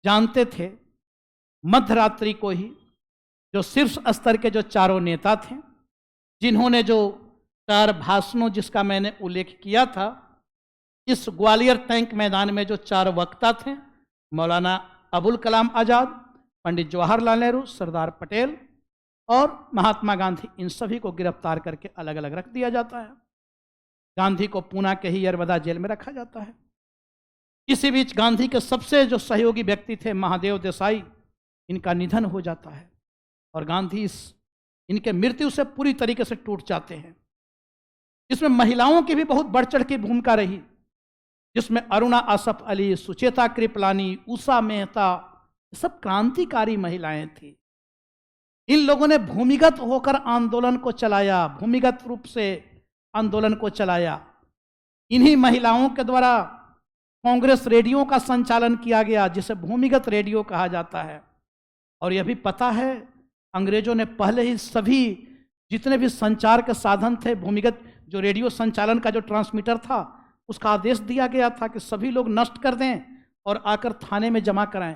A: जानते थे मध्यरात्रि को ही जो शीर्ष स्तर के जो चारों नेता थे, जिन्होंने जो 4 भाषणों जिसका मैंने उल्लेख किया था, इस ग्वालियर टैंक मैदान में जो 4 वक्ता थे, मौलाना अबुल कलाम आज़ाद, पंडित जवाहरलाल नेहरू, सरदार पटेल और महात्मा गांधी, इन सभी को गिरफ्तार करके अलग अलग रख दिया जाता है। गांधी को पूना के ही यरवदा जेल में रखा जाता है। इसी बीच गांधी के सबसे जो सहयोगी व्यक्ति थे महादेव देसाई, इनका निधन हो जाता है और गांधी इनके मृत्यु से पूरी तरीके से टूट जाते हैं। इसमें महिलाओं की भी बहुत बढ़ चढ़ की भूमिका रही, जिसमें अरुणा असफ अली, सुचेता कृपलानी, उषा मेहता, सब क्रांतिकारी महिलाएं थी। इन लोगों ने भूमिगत होकर आंदोलन को चलाया, भूमिगत रूप से आंदोलन को चलाया। इन्हीं महिलाओं के द्वारा कांग्रेस रेडियो का संचालन किया गया, जिसे भूमिगत रेडियो कहा जाता है। और यह भी पता है अंग्रेजों ने पहले ही सभी जितने भी संचार के साधन थे, भूमिगत जो रेडियो संचालन का जो ट्रांसमीटर था, उसका आदेश दिया गया था कि सभी लोग नष्ट कर दें और आकर थाने में जमा कराएं।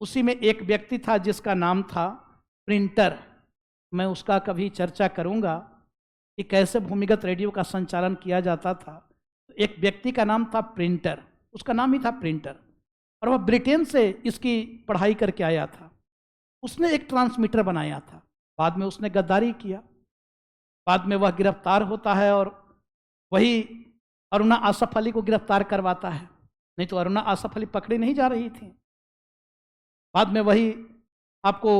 A: उसी में एक व्यक्ति था जिसका नाम था प्रिंटर। मैं उसका कभी चर्चा करूंगा कि कैसे भूमिगत रेडियो का संचालन किया जाता था। एक व्यक्ति का नाम था प्रिंटर, उसका नाम ही था प्रिंटर, और वह ब्रिटेन से इसकी पढ़ाई करके आया था। उसने एक ट्रांसमीटर बनाया था, बाद में उसने गद्दारी किया, बाद में वह गिरफ्तार होता है और वही अरुणा आसफ अली को गिरफ्तार करवाता है, नहीं तो अरुणा आसफ अली पकड़ी नहीं जा रही थी। बाद में वही आपको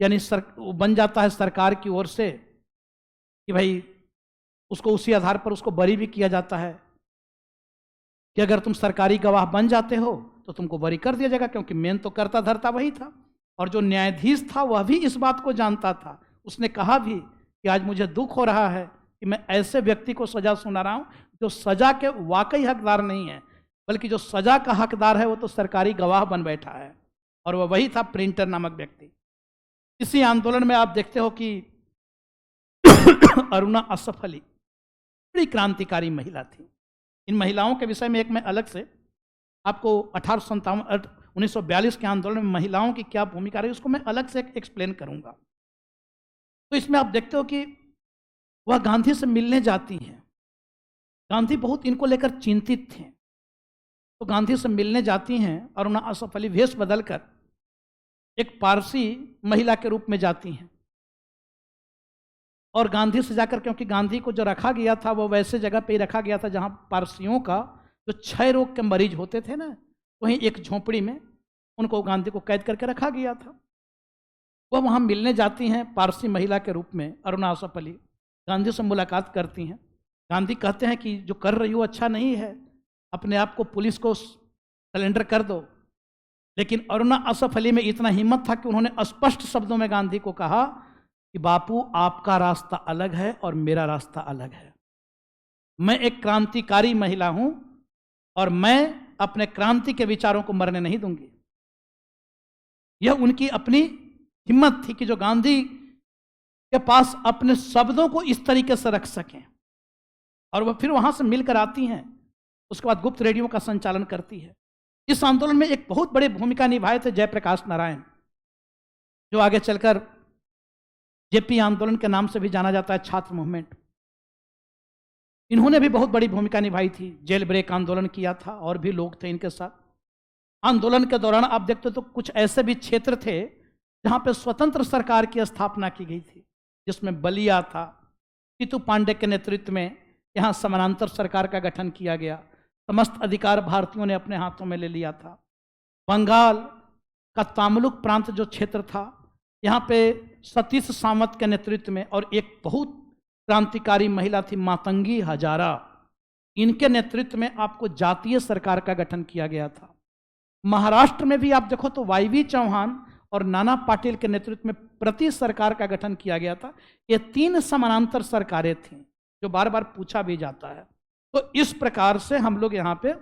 A: यानी बन जाता है सरकार की ओर से कि भाई उसको उसी आधार पर उसको बरी भी किया जाता है कि अगर तुम सरकारी गवाह बन जाते हो तो तुमको बरी कर दिया जाएगा, क्योंकि मेन तो करता धरता वही था। और जो न्यायाधीश था वह भी इस बात को जानता था। उसने कहा भी कि आज मुझे दुख हो रहा है कि मैं ऐसे व्यक्ति को सजा सुना रहा हूं जो सजा के वाकई हकदार नहीं है, बल्कि जो सजा का हकदार है वो तो सरकारी गवाह बन बैठा है। और वह वही था प्रिंटर नामक व्यक्ति। इसी आंदोलन में आप देखते हो कि अरुणा असफ अली बड़ी क्रांतिकारी महिला थी। इन महिलाओं के विषय में एक मैं अलग से आपको 1942 के आंदोलन में महिलाओं की क्या भूमिका रही उसको मैं अलग से एक्सप्लेन करूंगा। तो इसमें आप देखते हो कि वह गांधी से मिलने जाती हैं। गांधी बहुत इनको लेकर चिंतित थे, तो गांधी से मिलने जाती हैं। अरुणा असफ अली वेश बदलकर एक पारसी महिला के रूप में जाती हैं और गांधी से जाकर, क्योंकि गांधी को जो रखा गया था वो वैसे जगह पे ही रखा गया था जहां पारसियों का जो क्षय रोग के मरीज होते थे ना, वहीं एक झोंपड़ी में उनको गांधी को कैद करके रखा गया था। वह वहां मिलने जाती हैं पारसी महिला के रूप में। अरुणा असफ अली गांधी से मुलाकात करती हैं। गांधी कहते हैं कि जो कर रही हो अच्छा नहीं है, अपने आप को पुलिस को सरेंडर कर दो। लेकिन अरुणा असफ अली में इतना हिम्मत था कि उन्होंने स्पष्ट शब्दों में गांधी को कहा कि बापू आपका रास्ता अलग है और मेरा रास्ता अलग है। मैं एक क्रांतिकारी महिला हूं और मैं अपने क्रांति के विचारों को मरने नहीं दूंगी। यह उनकी अपनी हिम्मत थी कि जो गांधी के पास अपने शब्दों को इस तरीके से रख सकें। और वह फिर वहां से मिलकर आती हैं, उसके बाद गुप्त रेडियो का संचालन करती है। इस आंदोलन में एक बहुत बड़ी भूमिका निभाए थे जयप्रकाश नारायण, जो आगे चलकर जेपी आंदोलन के नाम से भी जाना जाता है, छात्र मूवमेंट। इन्होंने भी बहुत बड़ी भूमिका निभाई थी, जेल ब्रेक आंदोलन किया था और भी लोग थे इनके साथ। आंदोलन के दौरान आप देखते तो कुछ ऐसे भी क्षेत्र थे जहां पे स्वतंत्र सरकार की स्थापना की गई थी, जिसमें बलिया था। टीटू पांडे के नेतृत्व में यहाँ समानांतर सरकार का गठन किया गया। समस्त अधिकार भारतीयों ने अपने हाथों में ले लिया था। बंगाल का तामुलुक प्रांत जो क्षेत्र था, यहाँ पे सतीश सावंत के नेतृत्व में और एक बहुत क्रांतिकारी महिला थी मातंगी हजारा, इनके नेतृत्व में आपको जातीय सरकार का गठन किया गया था। महाराष्ट्र में भी आप देखो तो वाईवी चौहान और नाना पाटिल के नेतृत्व में प्रति सरकार का गठन किया गया था। ये 3 समानांतर सरकारें थीं, जो बार बार पूछा भी जाता है। तो इस प्रकार से हम लोग यहाँ पे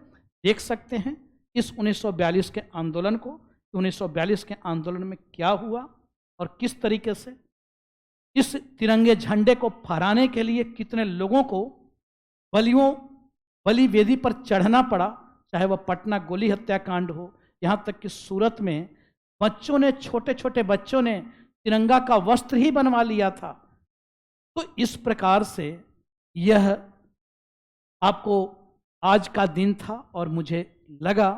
A: देख सकते हैं इस 1942 के आंदोलन को। 1942 के आंदोलन में क्या हुआ और किस तरीके से इस तिरंगे झंडे को फहराने के लिए कितने लोगों को बलि वेदी पर चढ़ना पड़ा, चाहे वह पटना गोली हत्याकांड हो, यहाँ तक कि सूरत में बच्चों ने, छोटे छोटे बच्चों ने तिरंगा का वस्त्र ही बनवा लिया था। तो इस प्रकार से यह आपको आज का दिन था और मुझे लगा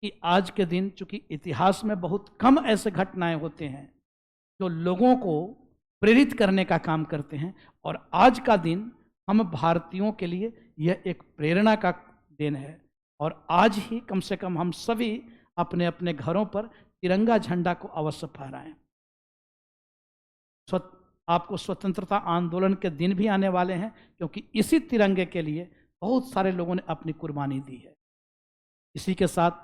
A: कि आज के दिन, चूंकि इतिहास में बहुत कम ऐसे घटनाएं होते हैं जो लोगों को प्रेरित करने का काम करते हैं, और आज का दिन हम भारतीयों के लिए यह एक प्रेरणा का दिन है। और आज ही कम से कम हम सभी अपने अपने घरों पर तिरंगा झंडा को अवश्य फहराएं। आपको स्वतंत्रता आंदोलन के दिन भी आने वाले हैं, क्योंकि इसी तिरंगे के लिए बहुत सारे लोगों ने अपनी कुर्बानी दी है। इसी के साथ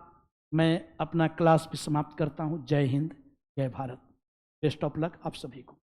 A: मैं अपना क्लास भी समाप्त करता हूं। जय हिंद, जय भारत। बेस्ट ऑफ लक आप सभी को।